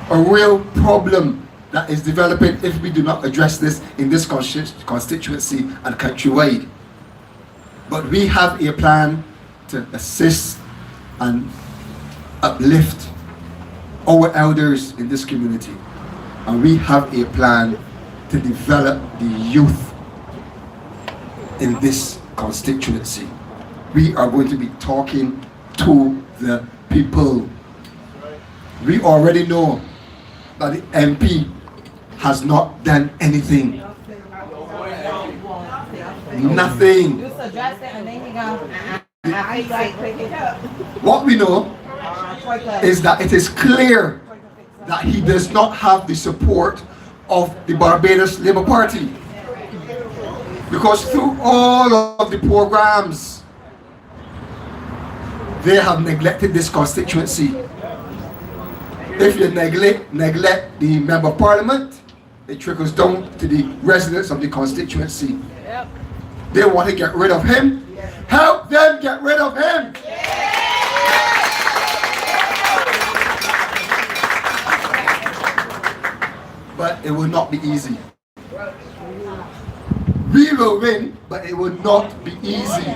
a real problem that is developing if we do not address this in this constituency and countrywide. But we have a plan to assist and uplift our elders in this community. And we have a plan to develop the youth in this constituency. We are going to be talking to the people. We already know that the MP has not done anything. Nothing. What we know is that it is clear that he does not have the support of the Barbados Labour Party, because through all of the programs they have neglected this constituency. If you neglect the Member of Parliament, it trickles down to the residents of the constituency. They want to get rid of him. Help them get rid of him. But it will not be easy. We will win, but it will not be easy.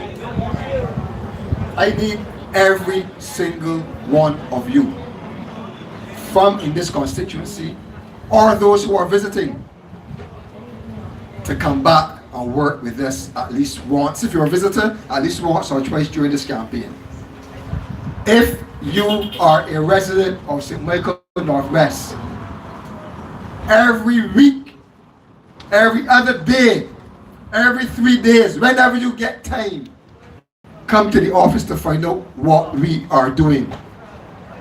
I need every single one of you, from in this constituency or those who are visiting, to come back and work with us at least once. If you're a visitor, at least once or twice during this campaign. If you are a resident of St. Michael Northwest, every week, every other day, every 3 days, whenever you get time, come to the office to find out what we are doing.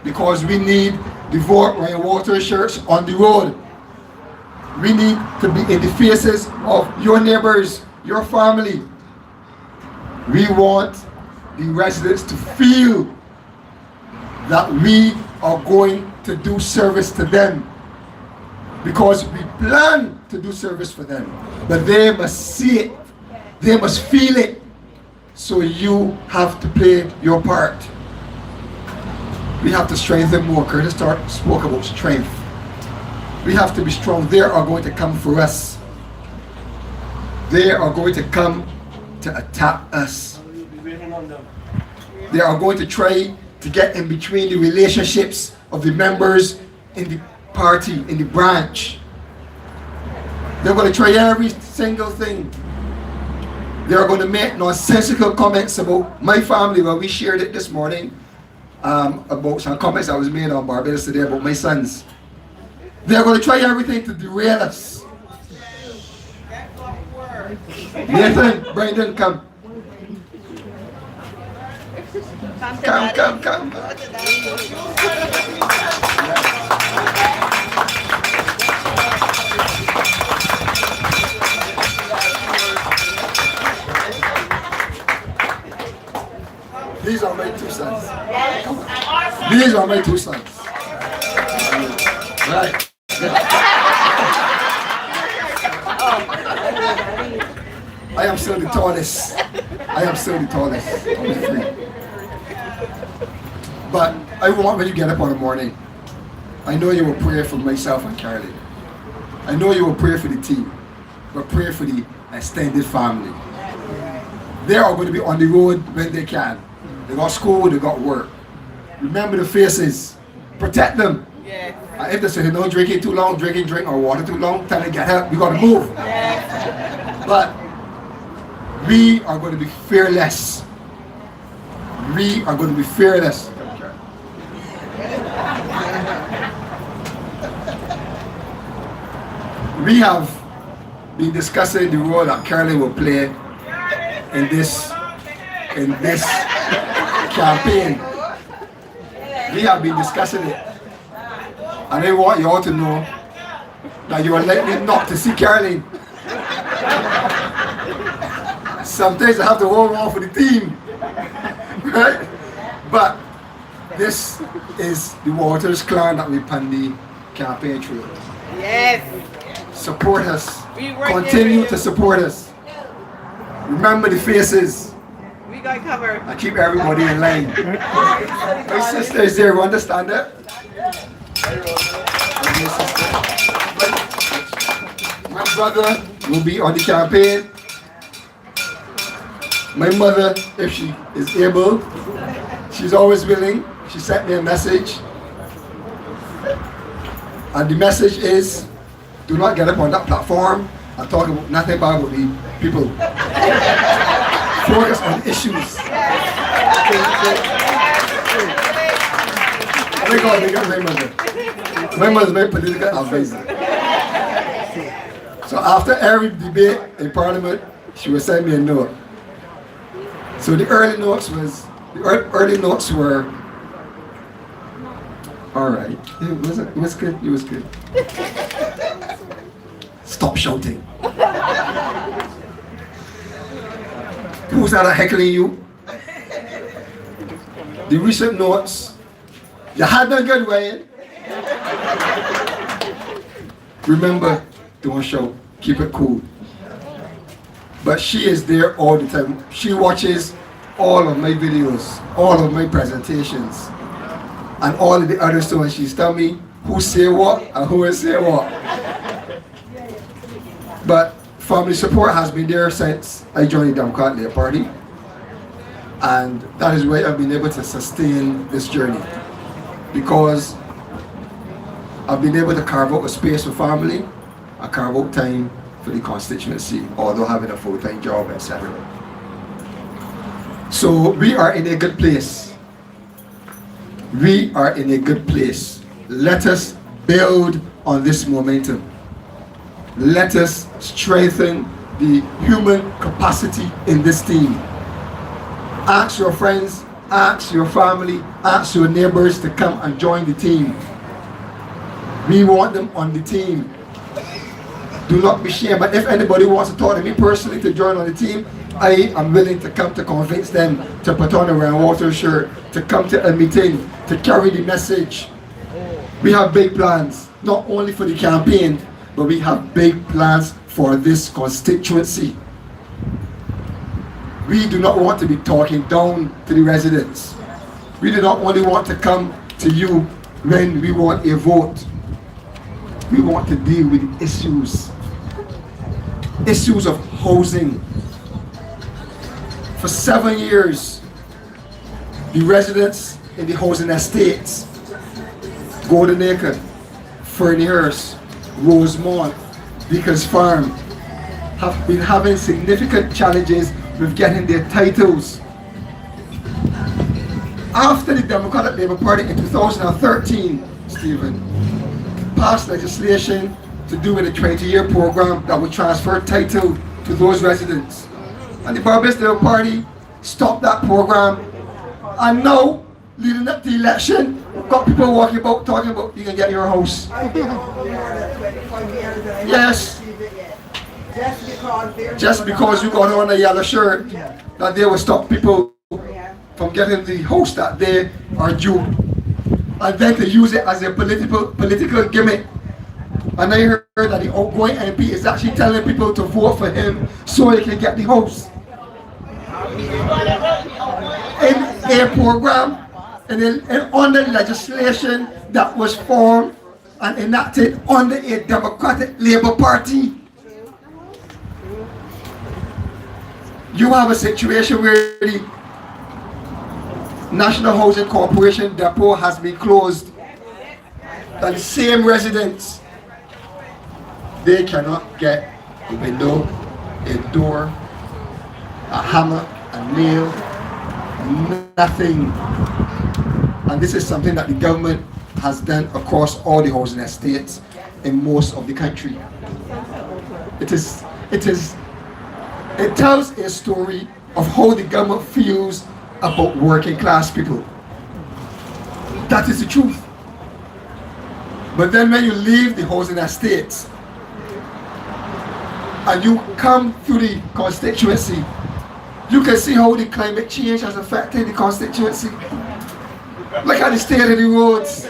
Because we need the Vote Ryan Water shirts on the road. We need to be in the faces of your neighbors, your family. We want the residents to feel that we are going to do service to them, because we plan to do service for them, but they must see it, they must feel it. So you have to play your part. We have to strengthen more. Curtis spoke about strength. We have to be strong. They are going to come for us. They are going to come to attack us. They are going to try to get in between the relationships of the members in the party, in the branch. They're going to try every single thing. They are going to make nonsensical comments about my family. Well, we shared it this morning about some comments that was made on Barbados today about my sons. They are going to try everything to derail us. Nathan, Brandon, come. Come. These are my two sons. These are my two sons. Right. I am still the tallest. Only three. But I want when you get up on the morning, I know you will pray for myself and Caroline. I know you will pray for the team, but pray for the extended family. They are going to be on the road when they can. They got school, they got work. Remember the faces. Protect them. Yes. If they say they're not drinking too long, drink or water too long, tell them get help. We got to move. Yes. But we are going to be fearless. We are going to be fearless. We have been discussing the role that Caroline will play in this campaign. We have been discussing it. And I want you all to know that you are likely not to see Caroline. Sometimes I have to hold on for the team. Right? But this is the Waters clan that we pan the campaign through. Yes. Support us. We work Continue there. to support us. Remember the faces. We got covered. And keep everybody in line. My sister is there, you understand that? My brother will be on the campaign. My mother, if she is able, she's always willing. She sent me a message. And the message is, do not get up on that platform and talk about nothing about the people. Focus on issues. My God, my mother. My mother is my political advisor. So after every debate in Parliament, she would send me a note. So the early notes were all right. It was good. Stop shouting. Who's that heckling you? The recent notes. You had no good way. Remember, don't shout. Keep it cool. But she is there all the time. She watches all of my videos, all of my presentations, and all of the other stuff. And she's telling me who say what and who will say what. But family support has been there since I joined the Democratic Labour Party. And that is why I've been able to sustain this journey. Because I've been able to carve out a space for family and carve out time for the constituency, although having a full-time job, etc. So we are in a good place. We are in a good place. Let us build on this momentum. Let us strengthen the human capacity in this team. Ask your friends, ask your family, ask your neighbors to come and join the team. We want them on the team. Do not be ashamed. But if anybody wants to talk to me personally to join on the team, I am willing to come to convince them to put on a Ryan Waters shirt, to come to a meeting, to carry the message. We have big plans, not only for the campaign, but we have big plans for this constituency. We do not want to be talking down to the residents. We do not only want to come to you when we want a vote. We want to deal with the issues of housing. For 7 years, the residents in the housing estates, Golden Acre, Ferniehurst, Rosemont, Beacons Farm, have been having significant challenges with getting their titles. After the Democratic Labour Party in 2013, Stephen, passed legislation to do with a 20-year program that would transfer title to those residents. And the Barbados Labour Party stopped that program. And now, leading up to the election, got people walking about talking about you can get your house. Yes. Just because you got on a yellow shirt, that they will stop people from getting the house that they are due. And then to use it as a political gimmick. And I heard that the outgoing MP is actually telling people to vote for him so he can get the house. In a program, and under legislation that was formed and enacted under a Democratic Labour Party. You have a situation where the National Housing Corporation depot has been closed. And the same residents, they cannot get a window, a door, a hammer, a nail, nothing. And this is something that the government has done across all the housing estates in most of the country. It tells a story of how the government feels about working class people. That is the truth. But then when you leave the housing estates and you come through the constituency, you can see how the climate change has affected the constituency. Look at the state of the roads.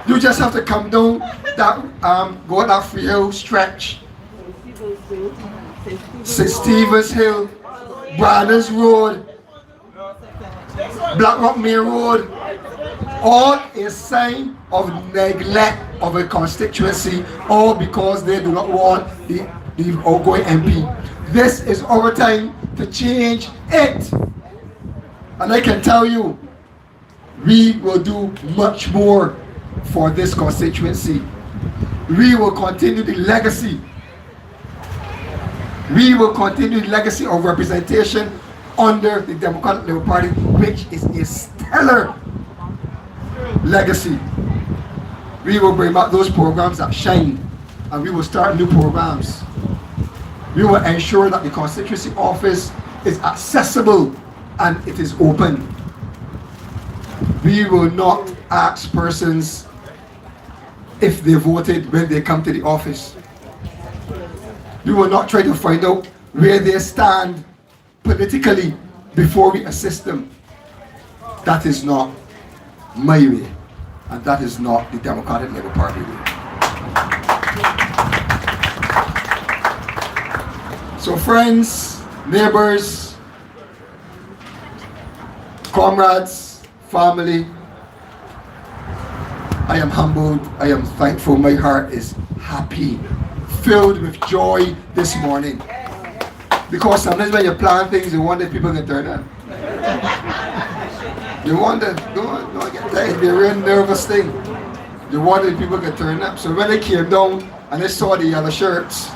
You just have to come down that go that Freehill stretch, St. Stephen's Hill, Brandon's Road, Black Rock Main Road, all a sign of neglect of a constituency, all because they do not want the outgoing MP. This is our time to change it. And I can tell you, we will do much more for this constituency. We will continue the legacy. We will continue the legacy of representation under the Democratic Labour Party, which is a stellar legacy. We will bring back those programs that shine, and we will start new programs. We will ensure that the constituency office is accessible and it is open. We will not ask persons if they voted when they come to the office. We will not try to find out where they stand politically before we assist them. That is not my way, and that is not the Democratic Labour Party way. So friends, neighbors, comrades, family, I am humbled, I am thankful, my heart is happy, filled with joy this morning. Because sometimes when you plan things, you wonder if people can turn up. You wonder, don't get that, it'd be a real nervous thing. You wonder if people can turn up. So when they came down and they saw the yellow shirts,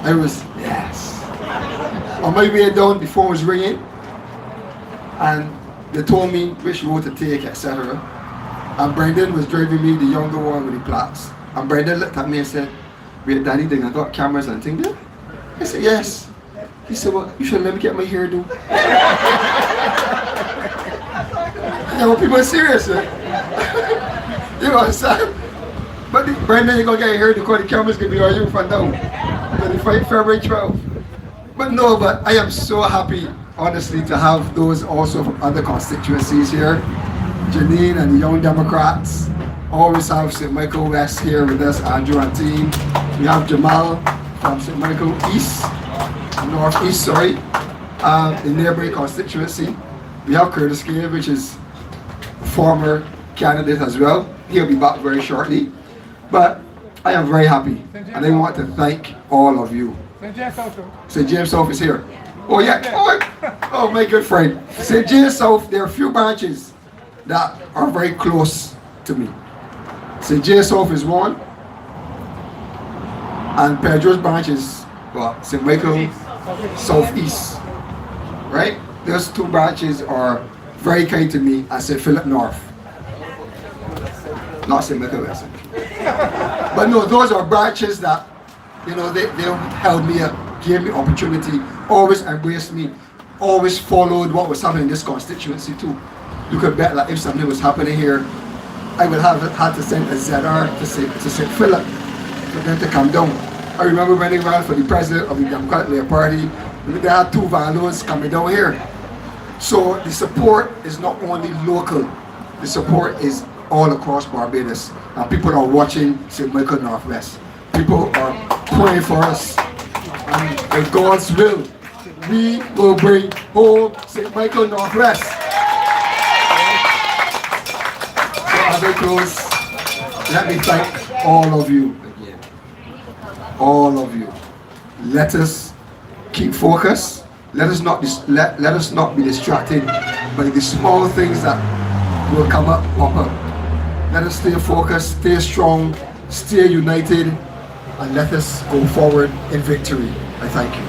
I was, yes. On my way down, the phone was ringing, and they told me which road to take, etc. And Brendan was driving me, the younger one with the plaques. And Brendan looked at me and said, wait, Daddy, I got cameras and things there? I said, yes. He said, well, you should let me get my hair done. You know, people are serious, eh? You know what I'm saying? But Brendan, you're going to get your hair done because the cameras going to be on you from now. 25 February 12. But no, but I am so happy, honestly, to have those also from other constituencies here. Janine and the Young Democrats. Always have St. Michael West here with us, Andrew and team. We have Jamal from St. Michael East, Northeast, sorry, the neighboring constituency. We have Curtis Gale, which is a former candidate as well. He'll be back very shortly. But I am very happy, and I want to thank all of you. St. James South is here. Oh yeah, oh my good friend. St. James South, there are a few branches that are very close to me. St. James South is one, and Pedro's branch is St. Michael Southeast. Right? Those two branches are very kind to me, and St. Philip North. Not St. Michael West. But no, those are branches that, you know, they held me up, gave me opportunity, always embraced me, always followed what was happening in this constituency too. You could bet that if something was happening here, I would have had to send a ZR to St. Philip for them to come down. I remember when they ran for the president of the Democratic Labour Party, they had 2 Valos coming down here. So the support is not only local, the support is all across Barbados. And people are watching St. Michael Northwest. People are praying for us. And in God's will, we will bring home St. Michael Northwest. So as I close, let me thank all of you again. All of you. Let us keep focused. Let us not be distracted by the small things that will come up, pop up. Let us stay focused, stay strong, stay united, and let us go forward in victory. I thank you.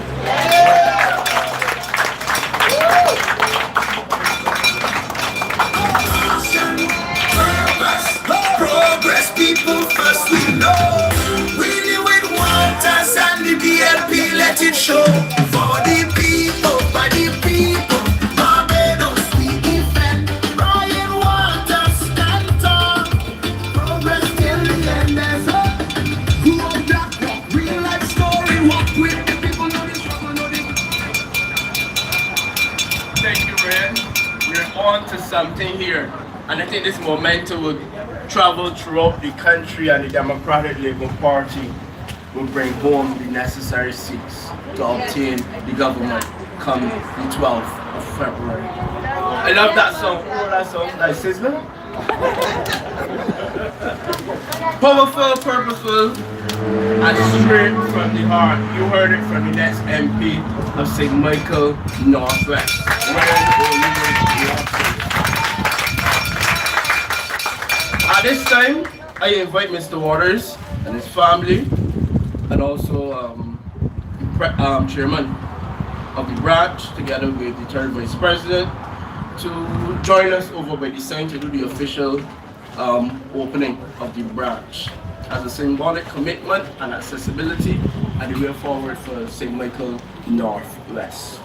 Progress, people first we know. We live with waters and the DLP let it show. For the people, by the people, Barbados we defend. Brian Waters stand tall. Progress till the end there's hope. Who on that rock, real life story, walk with the people, know the struggle, know the... Thank you, Ryan. We're on to something here. And I think this momentum will travel throughout the country, and the Democratic Labour Party will bring home the necessary seats to obtain the government come the 12th of February. I love that song. Who wrote that song? That Sizzler? Powerful, purposeful, and straight from the heart. You heard it from the next MP of St. Michael Northwest. At this time, I invite Mr. Waters and his family, and also chairman of the branch, together with the third vice president, to join us over by the sign to do the official opening of the branch as a symbolic commitment and accessibility and the way forward for St. Michael Northwest.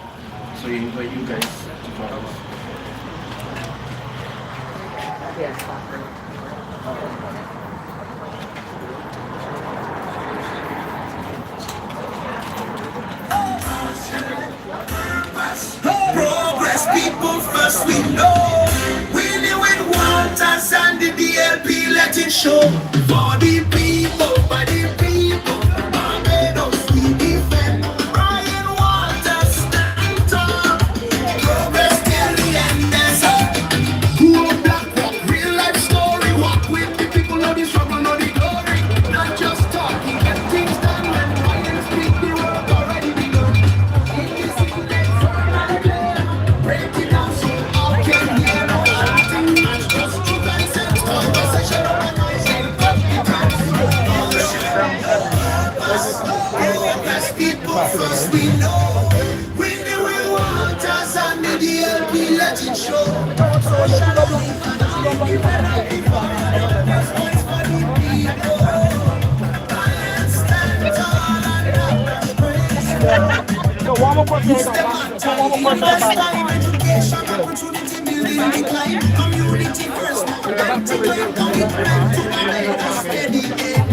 So I invite you guys to join us. Progress, people first we know. We live with waters and the DLP let it show. For the people, by the people, Barbados we defend. Brian Waters stand tall. Progress till the end there's hope. Who on Black Rock, real life story. Walk with the people, know the struggle, know the glory. Not just talking, get things done. When Brian speak, the work already begun. In this break it down so all can hear. No shouting, match just truth and sense. Conversation on the noise and progress, people first we know. We live with waters and the DLP let it show. Education, opportunity, building, decline, community first, practical commitment to the steady aim.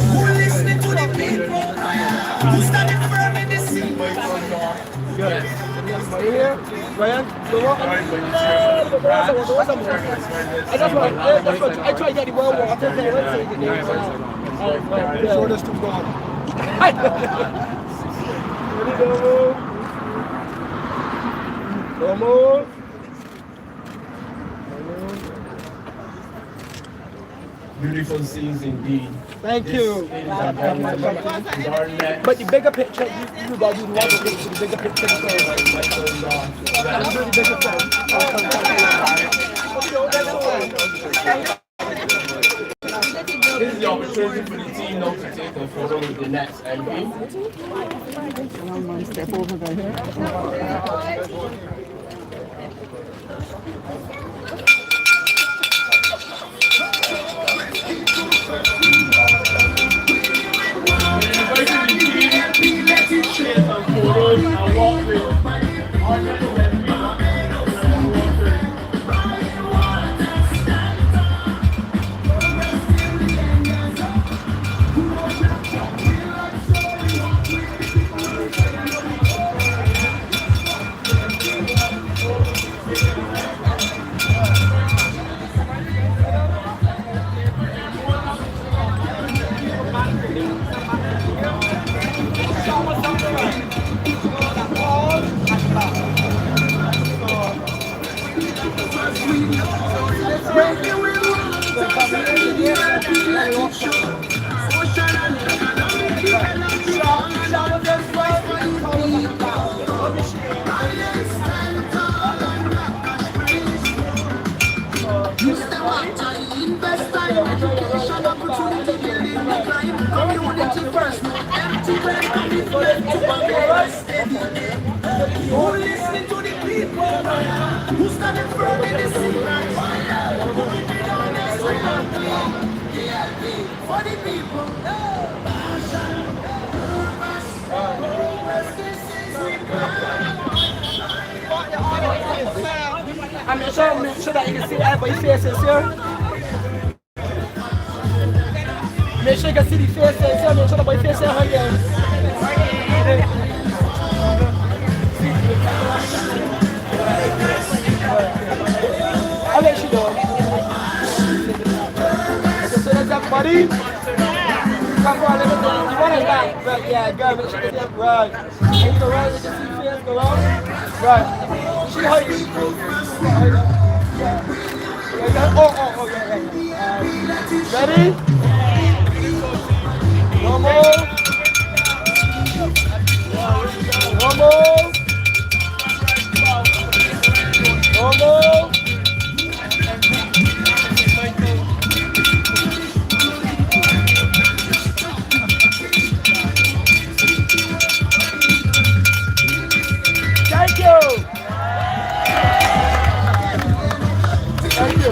Who listening to the people? Who standing firm in the scene? I try to get the world water. Show this to God. Come on. Beautiful scenes indeed. Thank This you. is a very garnet. But the bigger picture, you got to do one picture, the bigger picture. So, I'm doing the bigger This is the opportunity for the team now to take a photo with the next MP. Step over there. Who listening to the people? Who standing firm in the secret? For the people. I'm make sure that you can see everybody's faces here. Make sure you can see the faces here. Make sure the boy faces here again. I'll let you know. So that's everybody. Come on, let me know. You want it back? Right, yeah, go. Make sure you get right. And you go right, you can see the face go on. Right. She hide you. Oh, yeah. Ready? One more. One more. One more. Thank you. Thank you.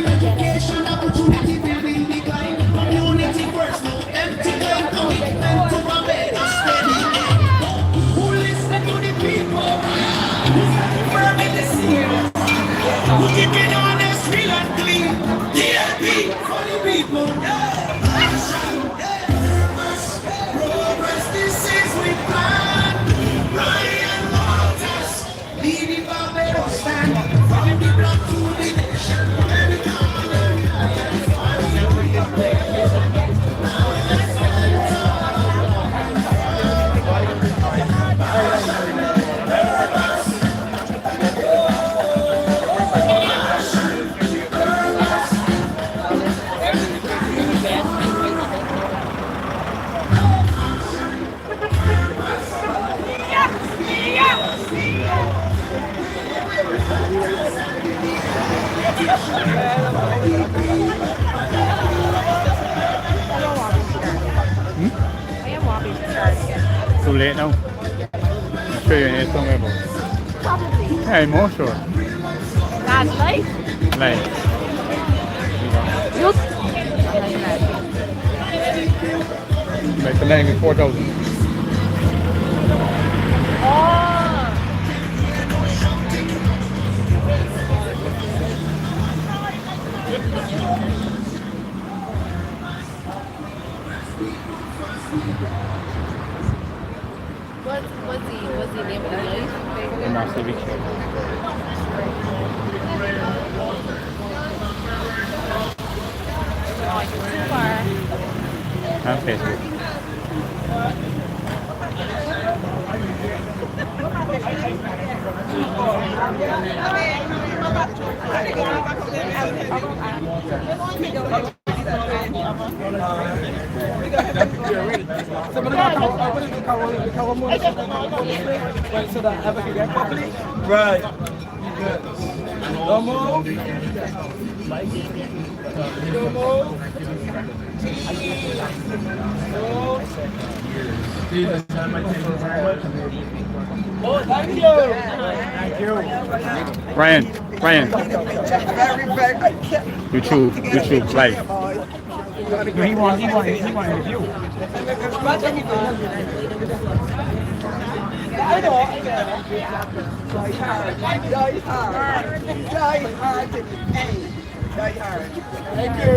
Education opportunity building decline. Community first, no empty line. Commitment to Barbados steady. Who listen to the people? Who stand firm in the sea? Who keep it honest, real and clean? DLP for the people. Action, purpose, progress. This is we plan. Ryan Walters, leading Barbados stand. From the block to the nation. Too late now. I'll show you in somewhere. Probably. Hey, more sure. Last night? Like, like the name is 4,000. Oh. more civic. And Facebook. So that apathy get properly? Right. No more. No more. Oh, thank you. Thank you. Ryan. Very, very. YouTube live. He wanted review. I know. Die hard. Thank you.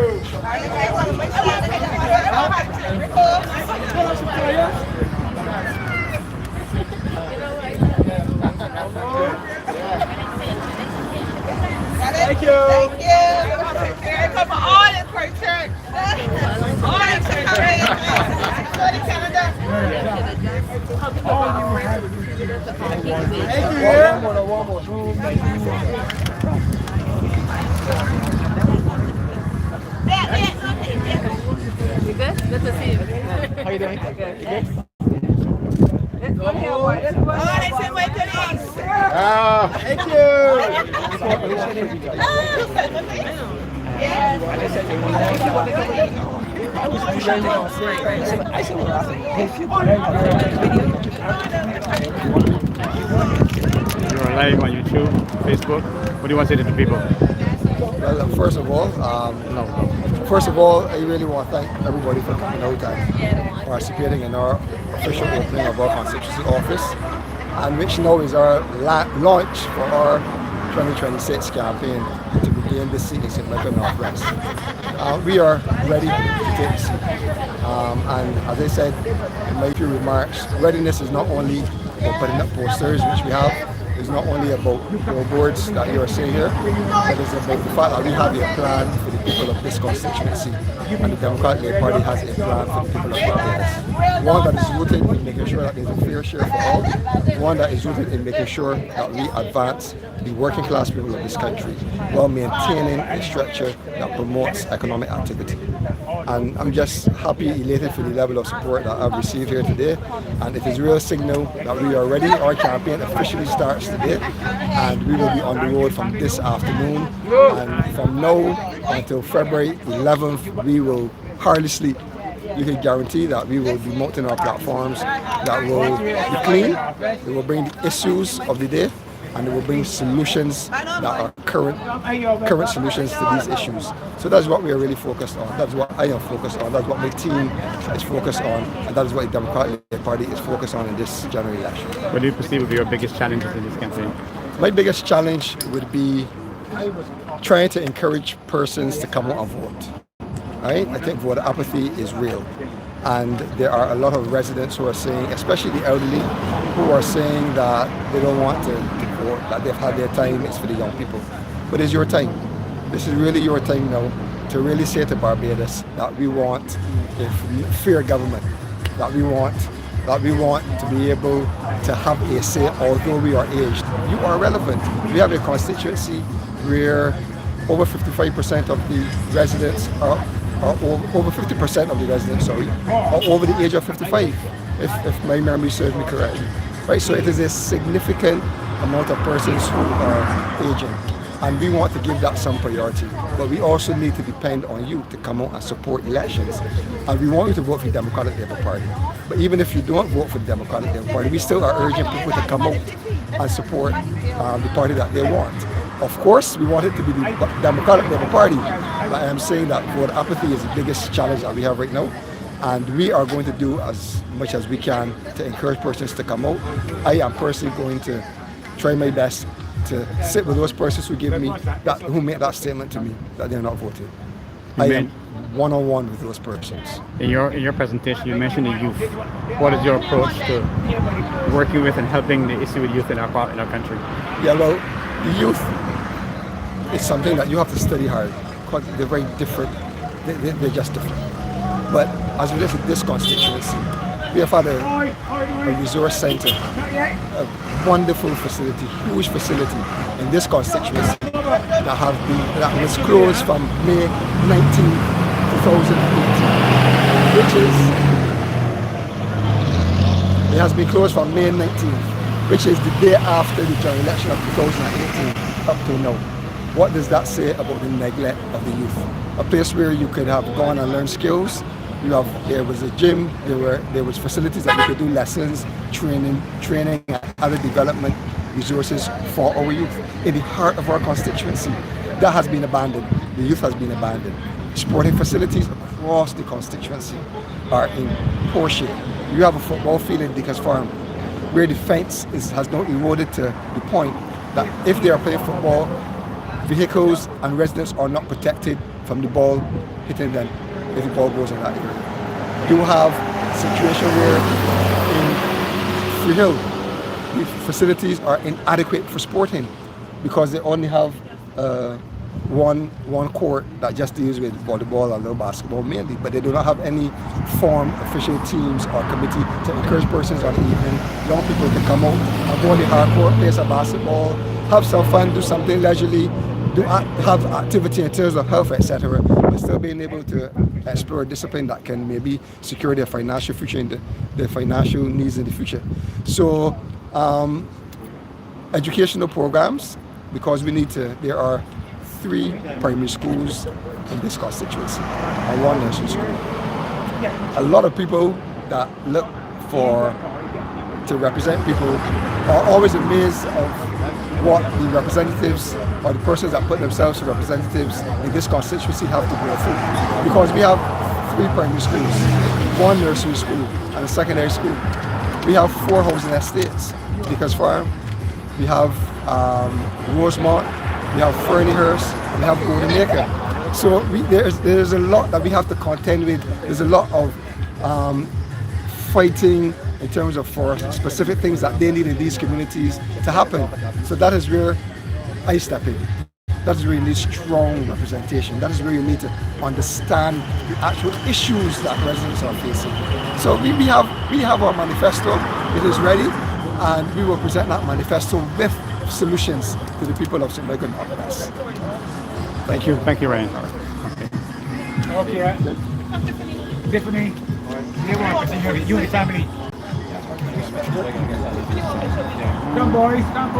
Thank you. Here come all this for church. All this for Canada. You good? Good to see you. How you doing? Good. Oh, they said wait till these. Thank you. You're live on YouTube, Facebook. What do you want to say to the people? Well, first of all, I really want to thank everybody for coming out and participating in our official opening of our constituency office, and which now is our launch for our 2026 campaign to regain the seat in St. Michael Northwest. We are ready to take the seat. And as I said in my few remarks, readiness is not only about putting up posters, which we have. It's not only about billboards that you are seeing here, but it's about the fact that we have a plan for the people of this constituency, and the Democratic Labour Party has a plan for the people of Barbados. One that is rooted in making sure that there's a fair share for all, one that is rooted in making sure that we advance the working class people of this country while maintaining a structure that promotes economic activity. And I'm just happy, elated for the level of support that I've received here today, and it is a real signal that we are ready. Our campaign officially starts today, and we will be on the road from this afternoon, and from now until February 11th we will hardly sleep. You can guarantee that we will be mounting our platforms that will be clean, they will bring the issues of the day, and it will bring solutions that are current solutions to these issues. So that's what we are really focused on. That's what I am focused on. That's what my team is focused on, and that is what the Democratic Party is focused on in this general election. What do you perceive to be your biggest challenges in this campaign? My biggest challenge would be trying to encourage persons to come out and vote. Right? I think voter apathy is real. And there are a lot of residents who are saying, especially the elderly, who are saying that they don't want to vote, that they've had their time, it's for the young people. But it's your time. This is really your time now to really say to Barbados that we want a fair government, that we want to be able to have a say, although we are aged. You are relevant. We have a constituency where over 55% of the residents are over 50% of the residents, are over the age of 55, if my memory serves me correctly. Right, so it is a significant amount of persons who are aging, and we want to give that some priority. But we also need to depend on you to come out and support elections, and we want you to vote for the Democratic Labour Party. But even if you don't vote for the Democratic Labour Party, we still are urging people to come out and support the party that they want. Of course, we want it to be the Democratic Labour Party, but I am saying that voter apathy is the biggest challenge that we have right now, and we are going to do as much as we can to encourage persons to come out. I am personally going to try my best to sit with those persons who give me that, who make that statement to me that they're not voting. I am one-on-one with those persons. In your presentation, you mentioned the youth. What is your approach to working with and helping the issue with youth in our country? Yeah, well, the youth, it's something that you have to study hard. Because they're very different. They're just different. But as we look at this constituency, we have had a resource center, a wonderful facility, huge facility in this constituency that was closed from May 19, 2018, which is, it has been closed from May 19th, which is the day after the general election of 2018 up to now. What does that say about the neglect of the youth? A place where you could have gone and learned skills. There was a gym, there was facilities that you could do lessons, training and other development resources for our youth in the heart of our constituency. That has been abandoned. The youth has been abandoned. Sporting facilities across the constituency are in poor shape. You have a football field in Dickers Farm where the fence has now eroded to the point that if they are playing football, vehicles and residents are not protected from the ball hitting them if the ball goes in that area. You have a situation where in Freehill, the facilities are inadequate for sporting because they only have one court that just deals with volleyball and little basketball mainly, but they do not have any form official teams or committee to encourage persons on the evening. Young people can come out and go on the hard court, play some basketball, have some fun, do something leisurely, have activity in terms of health, etc., but still being able to explore a discipline that can maybe secure their financial future and their financial needs in the future. So educational programs, because there are 3 primary schools in this constituency and 1 nursery school. A lot of people that look to represent people are always amazed of what the representatives or the persons that put themselves as representatives in this constituency have to go through. Because we have 3 primary schools, 1 nursery school and a secondary school. We have 4 housing estates, Dickers Farm, we have Rosemont, we have Ferniehurst, we have Golden Acre. So there's a lot that we have to contend with. There's a lot of fighting in terms of for specific things that they need in these communities to happen. So that is where I step in. That is where you need strong representation. That is where you need to understand the actual issues that residents are facing. So we have our manifesto. It is ready, and we will present that manifesto with solutions to the people of Symbolic and Barbados. Thank you, Ryan. Okay, right. Tiffany, you and the family. Come boys, and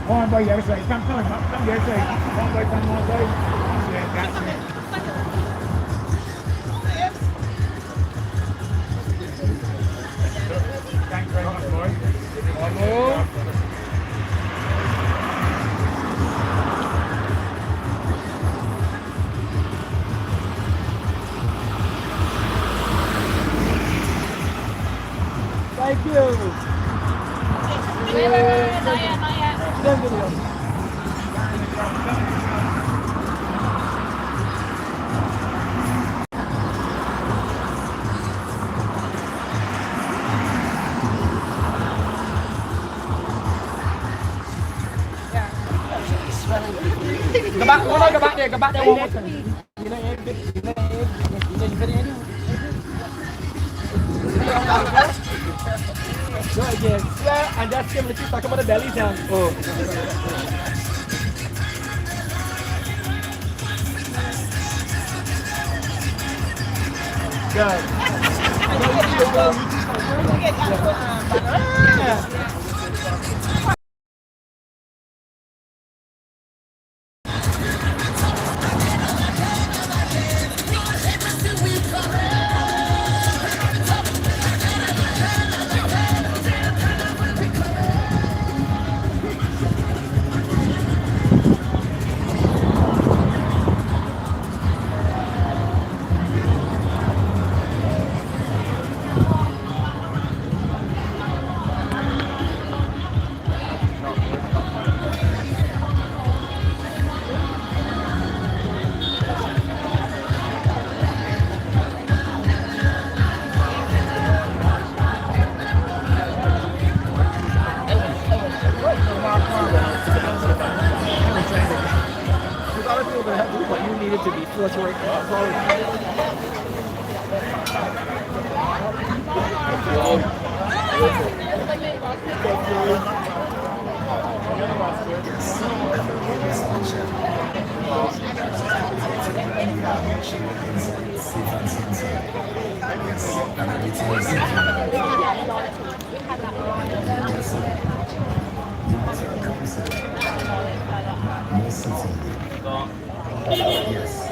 one boy the other side. Come the other side. One boy, come one boy. Yeah, that's it. Thanks very much, boys. One more. Thank you. Wait, not yet. Go back there one more time. You know, so again, swear and just give it talk about the belly down. Oh. Good. What's right? Yes.